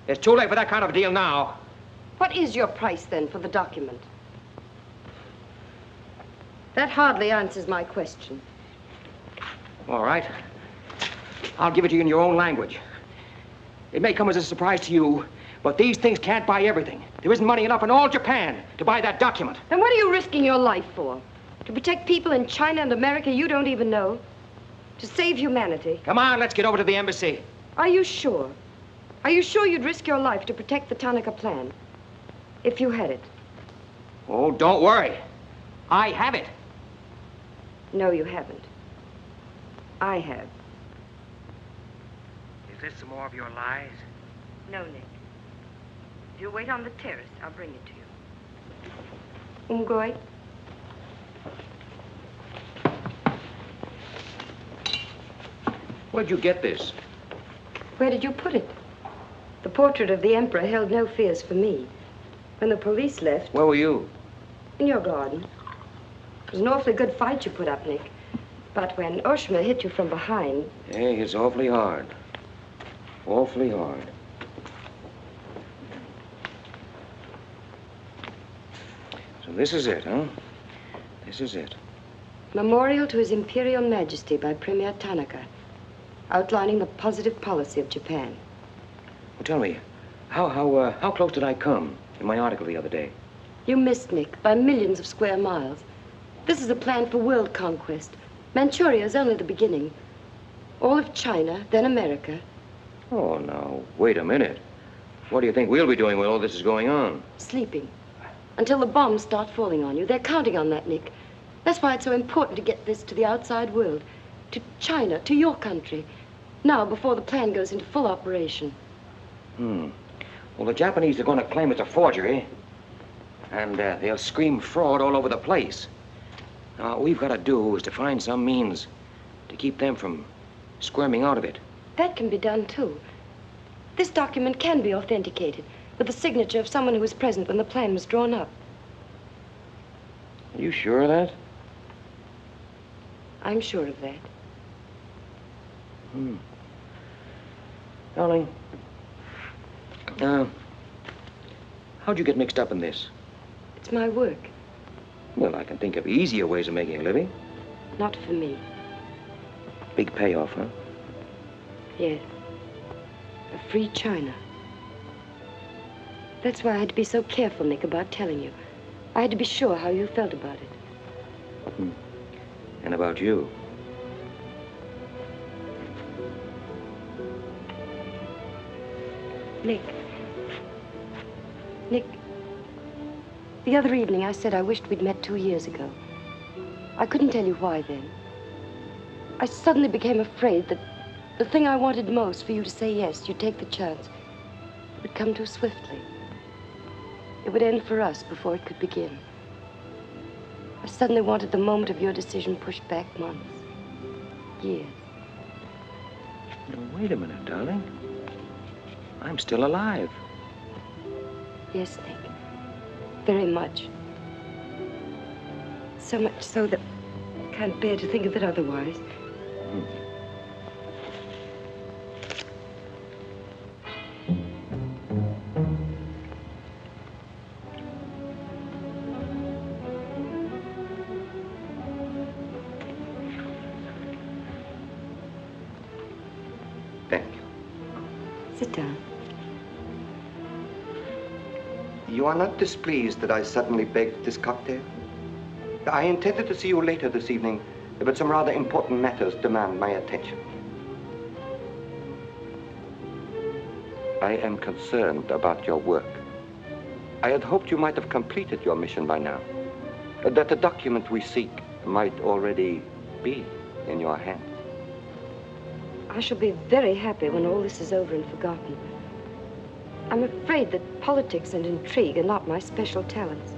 It's too late for that kind of deal now. What is your price, then, for the document? That hardly answers my question. All right. I'll give it to you in your own language. It may come as a surprise to you, but these things can't buy everything. There isn't money enough in all Japan to buy that document. Then what are you risking your life for? To protect people in China and America you don't even know? To save humanity? Come on, let's get over to the embassy. Are you sure? Are you sure you'd risk your life to protect the Tanaka plan? If you had it? Oh, don't worry. I have it. No, you haven't. I have. Is this some more of your lies? No, Nick. If you wait on the terrace, I'll bring it to you. Umgoy? Where'd you get this? Where did you put it? The portrait of the Emperor held no fears for me. When the police left... Where were you? In your garden. It was an awfully good fight you put up, Nick. But when Oshma hit you from behind... Hey, it's awfully hard. Awfully hard. So this is it, huh? This is it. Memorial to His Imperial Majesty by Premier Tanaka, outlining the positive policy of Japan. Well, tell me, how close did I come in my article the other day? You missed, Nick, by millions of square miles. This is a plan for world conquest. Manchuria is only the beginning. All of China, then America. Oh, now, wait a minute. What do you think we'll be doing while all this is going on? Sleeping. Until the bombs start falling on you. They're counting on that, Nick. That's why it's so important to get this to the outside world. To China, to your country. Now, before the plan goes into full operation. Well, the Japanese are going to claim it's a forgery. And they'll scream fraud all over the place. Now, what we've got to do is to find some means to keep them from squirming out of it. That can be done, too. This document can be authenticated with the signature of someone who was present when the plan was drawn up. Are you sure of that? I'm sure of that. Darling, how'd you get mixed up in this? It's my work. Well, I can think of easier ways of making a living. Not for me. Big payoff, huh? Yes. A free China. That's why I had to be so careful, Nick, about telling you. I had to be sure how you felt about it. And about you. Nick. Nick, the other evening I said I wished we'd met 2 years ago. I couldn't tell you why then. I suddenly became afraid that the thing I wanted most for you to say yes, you'd take the chance, would come too swiftly. It would end for us before it could begin. I suddenly wanted the moment of your decision pushed back months, years. Now, wait a minute, darling. I'm still alive. Yes, Nick. Very much. So much so that I can't bear to think of it otherwise. Thank you. Sit down. You are not displeased that I suddenly begged this cocktail? I intended to see you later this evening, but some rather important matters demand my attention. I am concerned about your work. I had hoped you might have completed your mission by now, that the document we seek might already be in your hands. I shall be very happy when all this is over and forgotten. I'm afraid that politics and intrigue are not my special talents.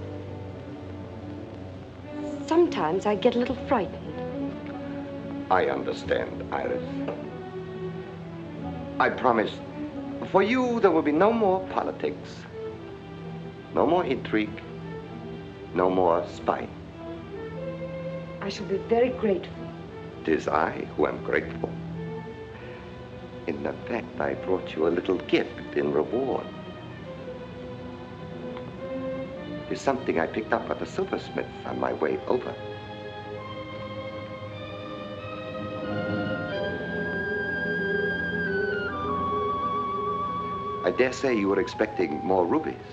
Sometimes I get a little frightened. I understand, Iris. I promise, for you there will be no more politics, no more intrigue, no more spying. I shall be very grateful. 'Tis I who am grateful. In fact, I brought you a little gift in reward. It's something I picked up at the silversmith on my way over. I dare say you were expecting more rubies.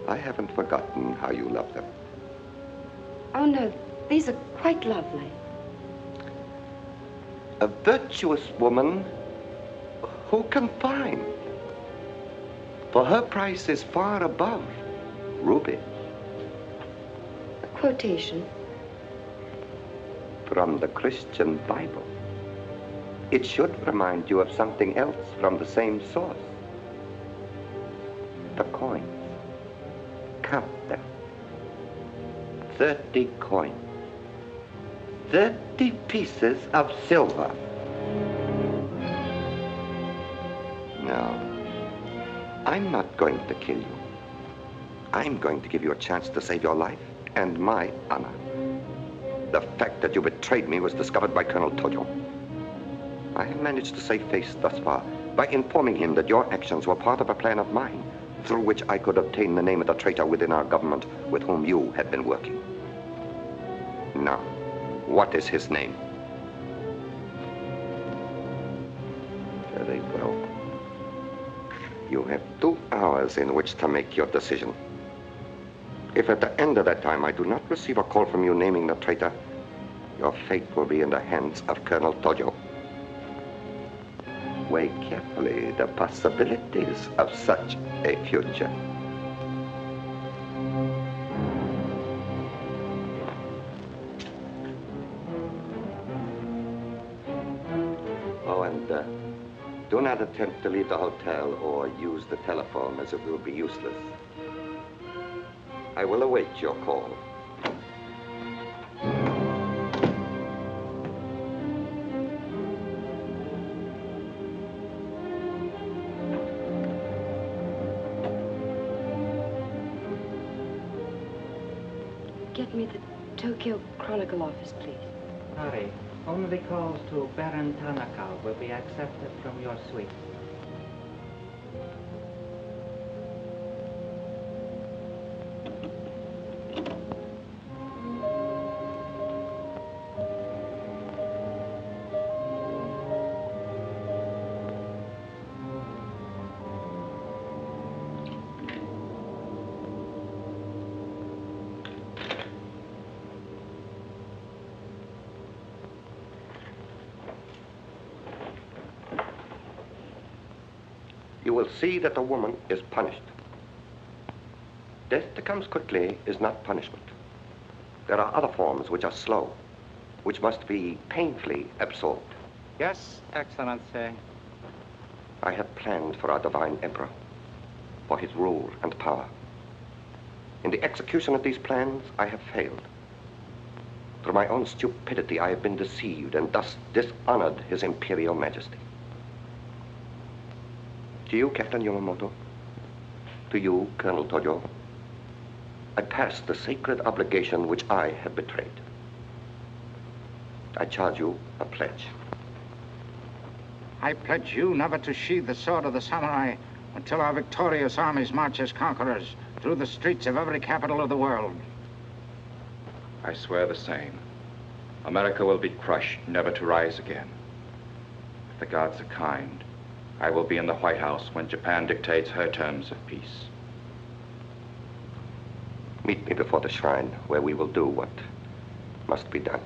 I haven't forgotten how you love them. Oh, no, these are quite lovely. A virtuous woman who can find. For her price is far above ruby. A quotation? From the Christian Bible. It should remind you of something else from the same source. The coins. Count them. 30 coins. 30 pieces of silver. No, I'm not going to kill you. I'm going to give you a chance to save your life and my honor. The fact that you betrayed me was discovered by Colonel Tojo. I have managed to save face thus far by informing him that your actions were part of a plan of mine, through which I could obtain the name of the traitor within our government with whom you had been working. Now, what is his name? Very well. You have 2 hours in which to make your decision. If at the end of that time I do not receive a call from you naming the traitor, your fate will be in the hands of Colonel Tojo. Weigh carefully the possibilities of such a future. Oh, and do not attempt to leave the hotel or use the telephone, as it will be useless. I will await your call. Get me the Tokyo Chronicle office, please. Sorry, only calls to Baron Tanaka will be accepted from your suite. You will see that the woman is punished. Death that comes quickly is not punishment. There are other forms which are slow, which must be painfully absorbed. Yes, Excellency. I have planned for our divine emperor, for his rule and power. In the execution of these plans, I have failed. Through my own stupidity, I have been deceived and thus dishonored his imperial majesty. To you, Captain Yamamoto, to you, Colonel Tojo, I pass the sacred obligation which I have betrayed. I charge you a pledge. I pledge you never to sheathe the sword of the samurai until our victorious armies march as conquerors through the streets of every capital of the world. I swear the same. America will be crushed, never to rise again. If the gods are kind, I will be in the White House when Japan dictates her terms of peace. Meet me before the shrine, where we will do what must be done.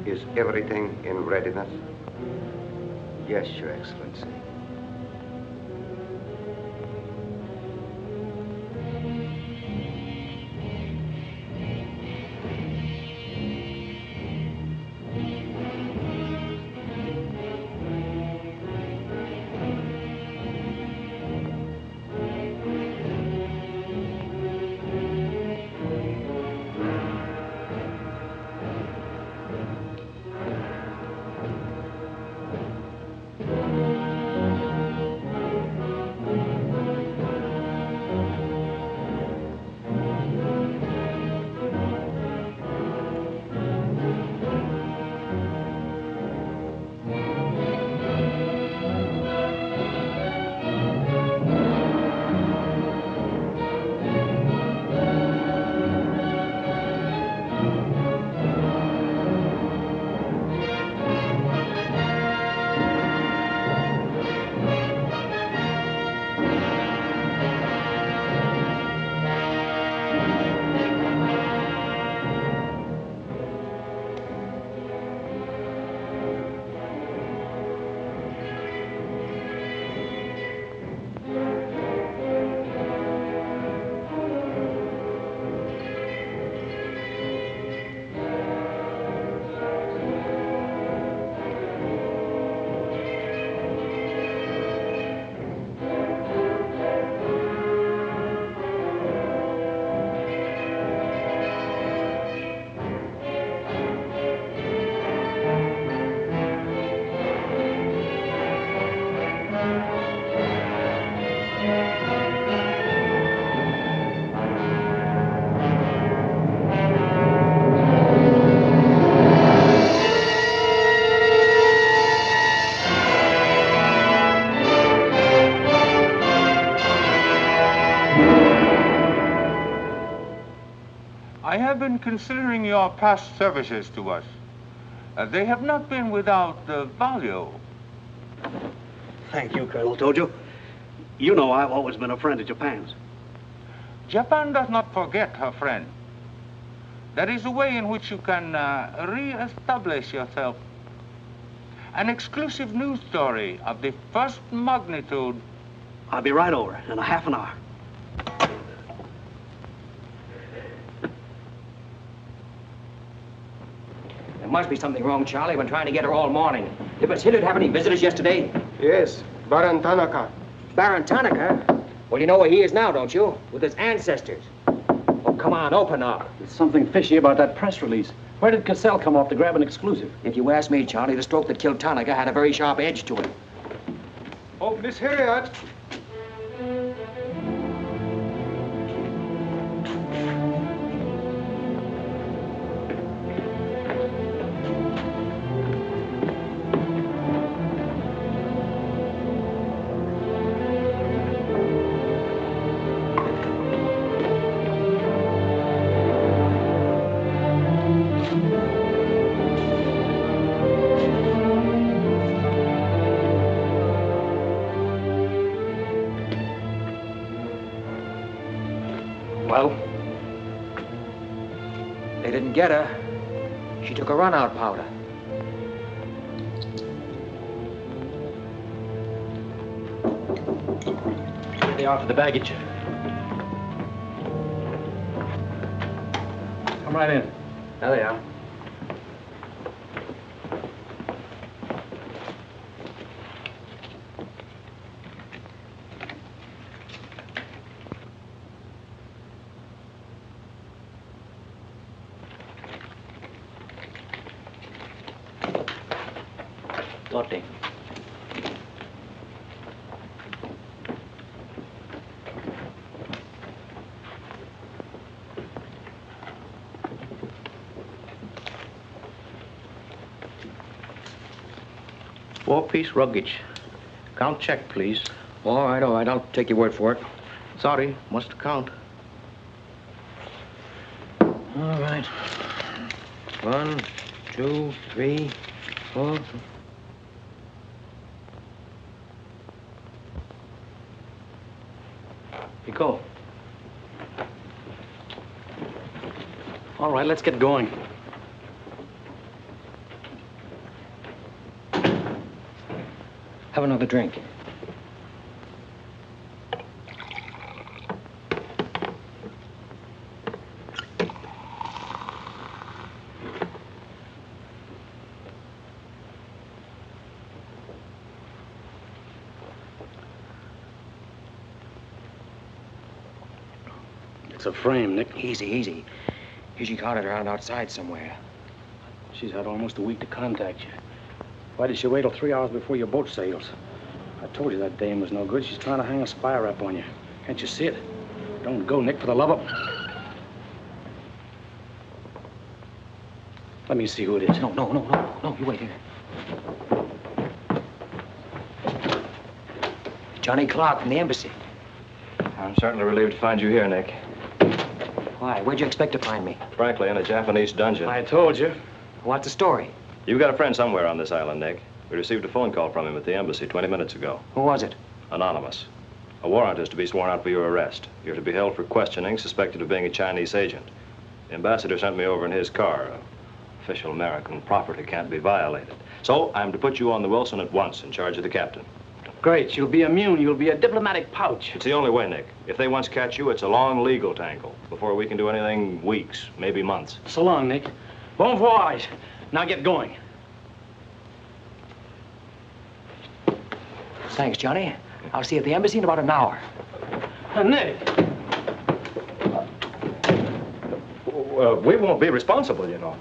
Is everything in readiness? Yes, Your Excellency. I have been considering your past services to us. They have not been without value. Thank you, Colonel Tojo. You know I've always been a friend of Japan's. Japan does not forget her friend. There is a way in which you can re-establish yourself. An exclusive news story of the first magnitude. I'll be right over in a half an hour. There must be something wrong, Charlie. I've been trying to get her all morning. Did Basilio have any visitors yesterday? Yes, Baron Tanaka. Baron Tanaka? Well, you know where he is now, don't you? With his ancestors. Oh, come on, open up. There's something fishy about that press release. Where did Cassell come off to grab an exclusive? If you ask me, Charlie, the stroke that killed Tanaka had a very sharp edge to it. Oh, Miss Harriet. Well, they didn't get her. She took a run-out powder. Here they are for the baggage. Come right in. There they are. Lotte. Four-piece luggage. Count check, please. All right, I'll take your word for it. Sorry, must count. All right. 1, 2, 3, 4. Go. All right, let's get going. Have another drink. It's a frame, Nick. Easy, easy. She caught it around outside somewhere. She's had almost a week to contact you. Why did she wait till 3 hours before your boat sails? I told you that dame was no good. She's trying to hang a spy rap on you. Can't you see it? Don't go, Nick, for the love of... Let me see who it is. No, you wait here. Johnny Clark from the embassy. I'm certainly relieved to find you here, Nick. Why? Where'd you expect to find me? Frankly, in a Japanese dungeon. I told you. What's the story? You've got a friend somewhere on this island, Nick. We received a phone call from him at the embassy 20 minutes ago. Who was it? Anonymous. A warrant is to be sworn out for your arrest. You're to be held for questioning, suspected of being a Chinese agent. The ambassador sent me over in his car. Official American property can't be violated. So I'm to put you on the Wilson at once in charge of the captain. Great. You'll be immune. You'll be a diplomatic pouch. It's the only way, Nick. If they once catch you, it's a long legal tangle. Before we can do anything, weeks, maybe months. So long, Nick. Bon voyage. Now get going. Thanks, Johnny. I'll see you at the embassy in about an hour. Nick. We won't be responsible, you know.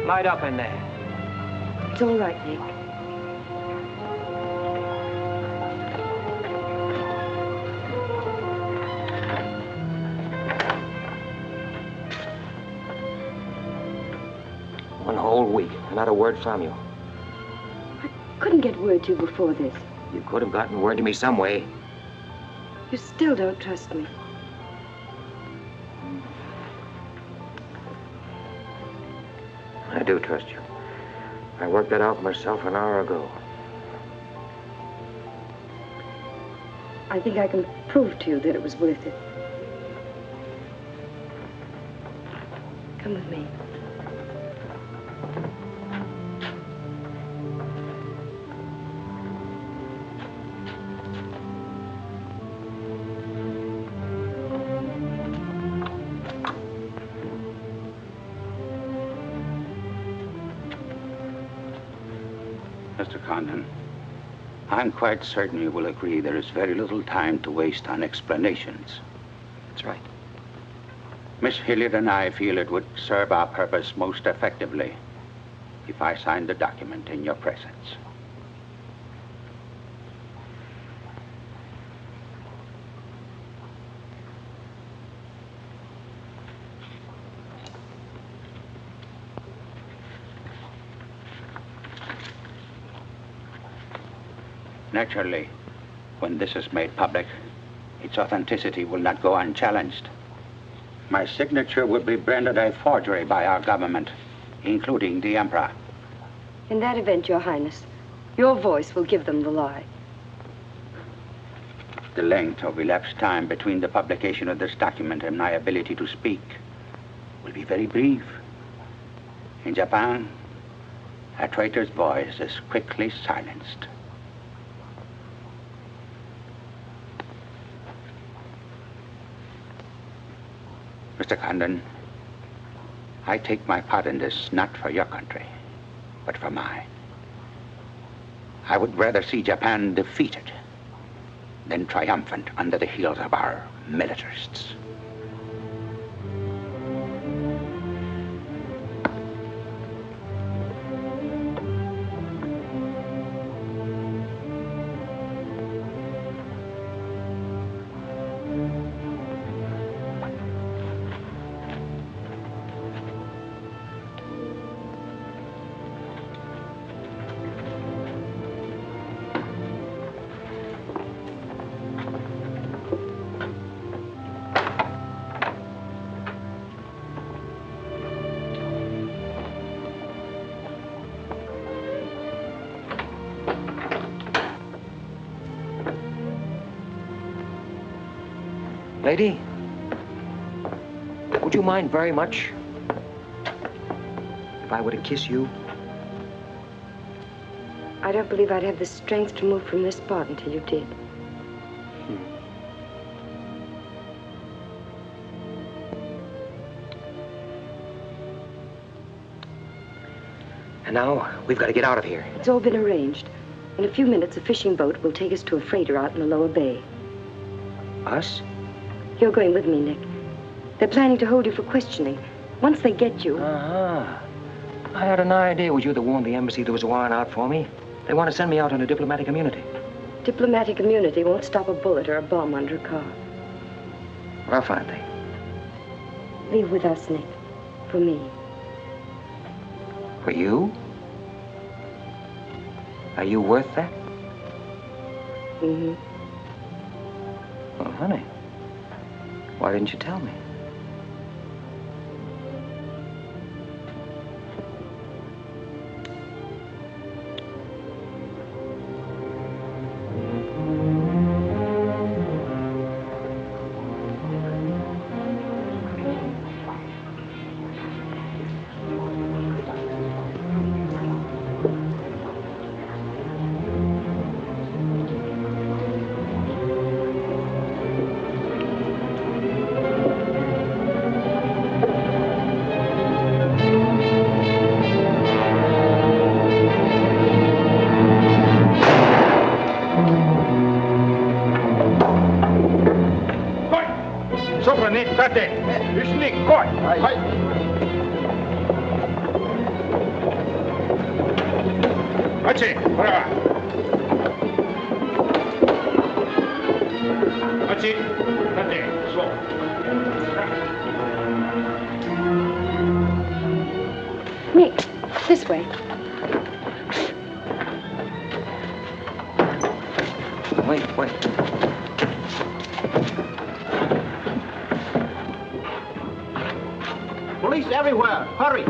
Light up in there. It's all right, Nick. One whole week, not a word from you. Couldn't get word to you before this. You could have gotten word to me some way. You still don't trust me. I do trust you. I worked that out myself an hour ago. I think I can prove to you that it was worth it. Come with me. Mr. Condon, I'm quite certain you will agree there is very little time to waste on explanations. That's right. Miss Hilliard and I feel it would serve our purpose most effectively if I signed the document in your presence. Naturally, when this is made public, its authenticity will not go unchallenged. My signature would be branded a forgery by our government, including the Emperor. In that event, Your Highness, your voice will give them the lie. The length of elapsed time between the publication of this document and my ability to speak will be very brief. In Japan, a traitor's voice is quickly silenced. Mr. Condon, I take my part in this not for your country, but for mine. I would rather see Japan defeated than triumphant under the heels of our militarists. Lady, would you mind very much if I were to kiss you? I don't believe I'd have the strength to move from this spot until you did. And now, we've got to get out of here. It's all been arranged. In a few minutes, a fishing boat will take us to a freighter out in the lower bay. Us? You're going with me, Nick. They're planning to hold you for questioning. Once they get you... Uh-huh. I had an idea it was you that warned the embassy there was a warrant out for me. They want to send me out on a diplomatic immunity. Diplomatic immunity won't stop a bullet or a bomb under a car. Well, I'll find they. Leave with us, Nick. For me. For you? Are you worth that? Mm-hmm. Well, honey, why didn't you tell me? Nick, this way. Wait. Police everywhere. Hurry.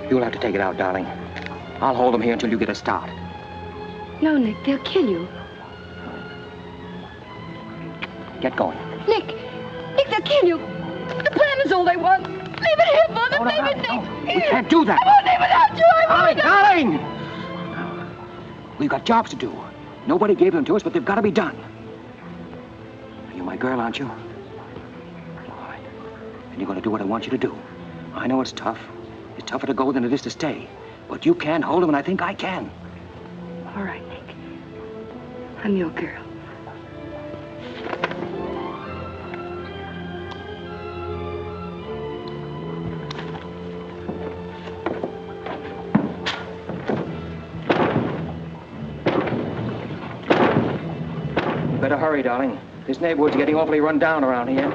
You'll have to take it out, darling. I'll hold them here until you get a start. No, Nick, they'll kill you. Get going. Nick, they'll kill you. The plan is all they want. Leave it here, Mother. Leave it, Nick. We can't do that. I won't leave without you. I won't. Darling! We've got jobs to do. Nobody gave them to us, but they've got to be done. You're my girl, aren't you? All right. And you're going to do what I want you to do. I know it's tough. It's tougher to go than it is to stay. But you can hold them, and I think I can. All right, Nick. I'm your girl. Better hurry, darling. This neighborhood's getting awfully run down around here.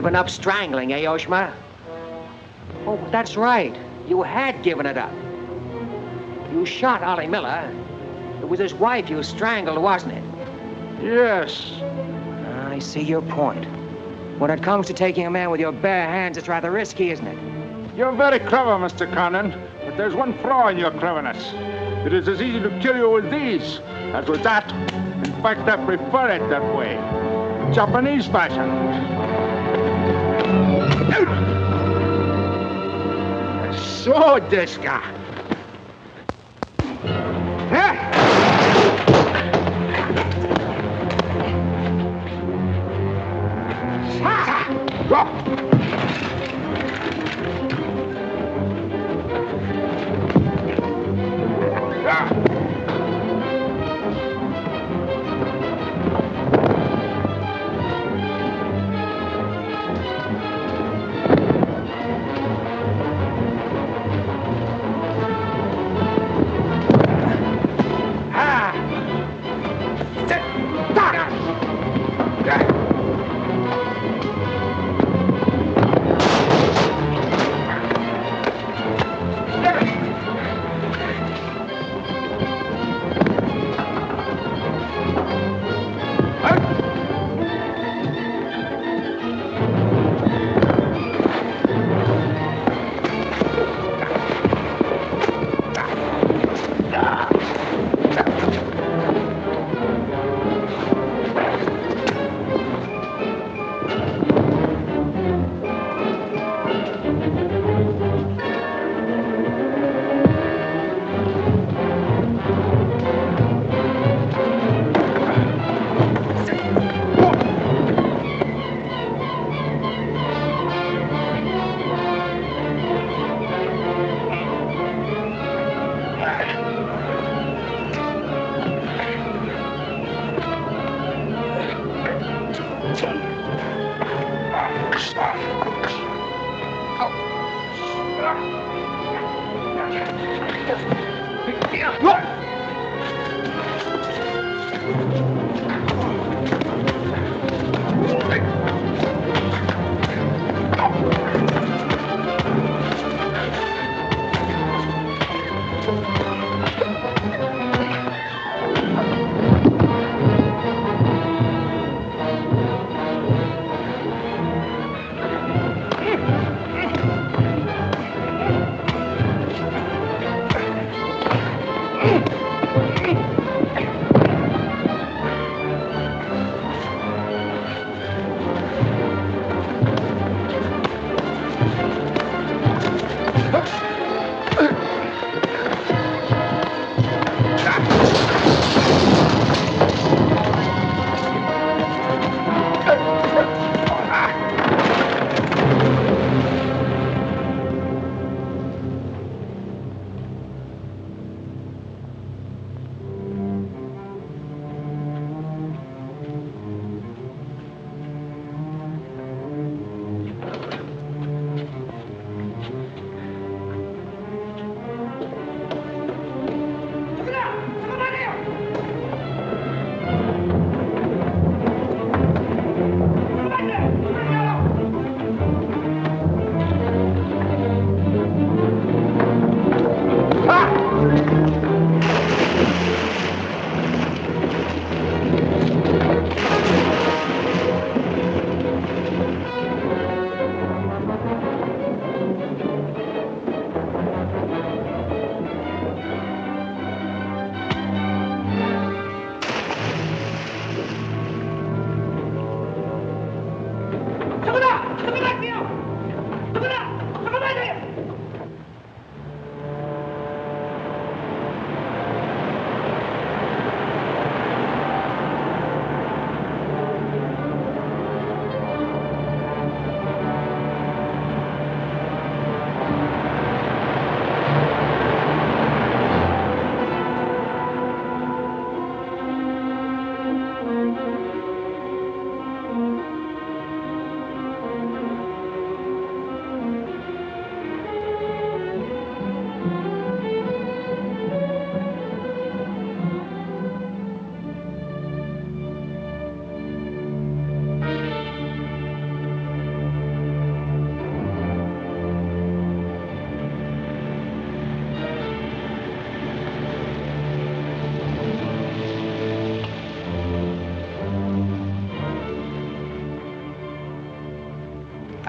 Given up strangling, eh, Oshma? Oh, that's right. You had given it up. You shot Ollie Miller. It was his wife you strangled, wasn't it? Yes. I see your point. When it comes to taking a man with your bare hands, it's rather risky, isn't it? You're very clever, Mr. Condon, but there's one flaw in your cleverness. It is as easy to kill you with these as with that. In fact, I prefer it that way. Japanese fashion. So, this guy.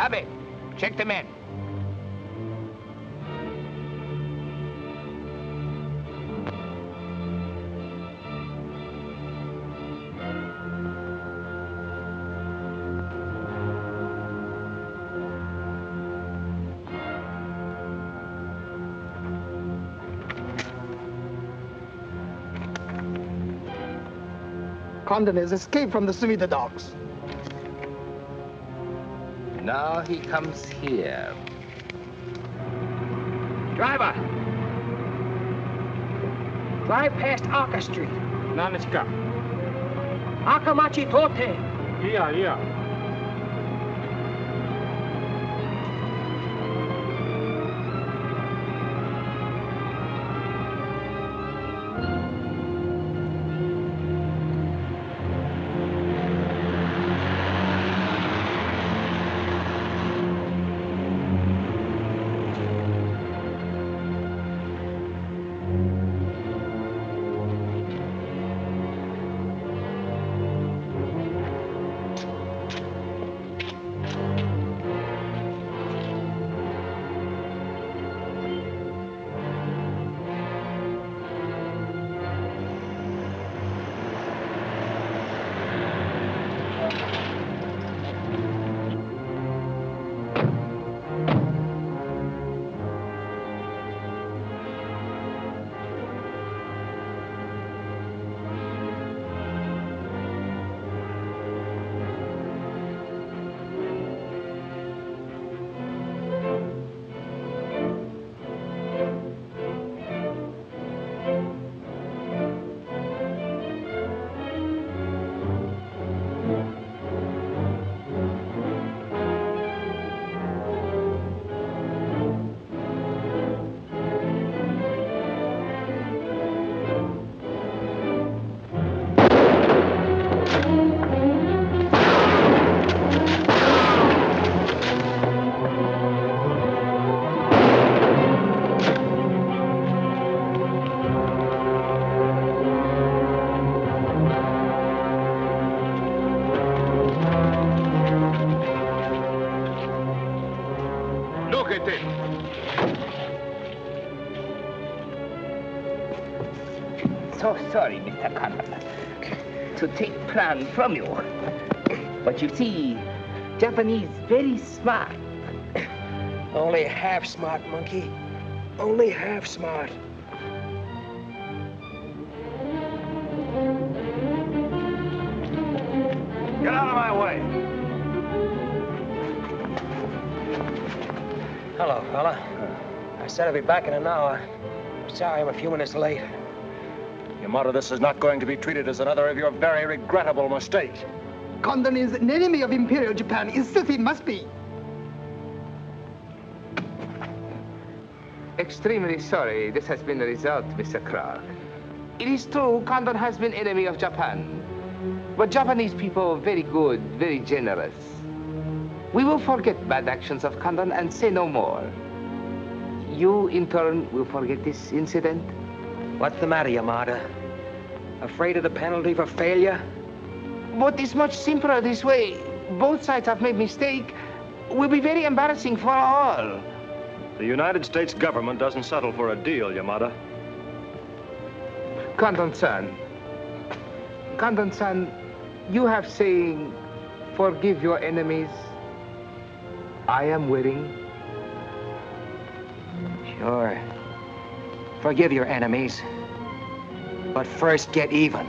Abe, check the men. Condon has escaped from the Sumida docks. Now he comes here. Driver! Drive past Arca Street. Naniska. Akamachi Tote. Yeah. So sorry, Mr. Condon, to take plan from you. But you see, Japanese very smart. Only half smart, monkey. Only half smart. Get out of my way. Hello, fella. I said I'd be back in an hour. Sorry I'm a few minutes late. Yamato, this is not going to be treated as another of your very regrettable mistakes. Condon is an enemy of Imperial Japan. Insist he must be. Extremely sorry this has been the result, Mr. Clark. It is true Condon has been enemy of Japan. But Japanese people very good, very generous. We will forget bad actions of Condon and say no more. You, in turn, will forget this incident? What's the matter, Yamada? Afraid of the penalty for failure? But it's much simpler this way. Both sides have made mistake. Will be very embarrassing for all. The United States government doesn't settle for a deal, Yamada. Condon-san. Condon-san, you have saying, forgive your enemies. I am willing. Sure. Forgive your enemies. But first get even.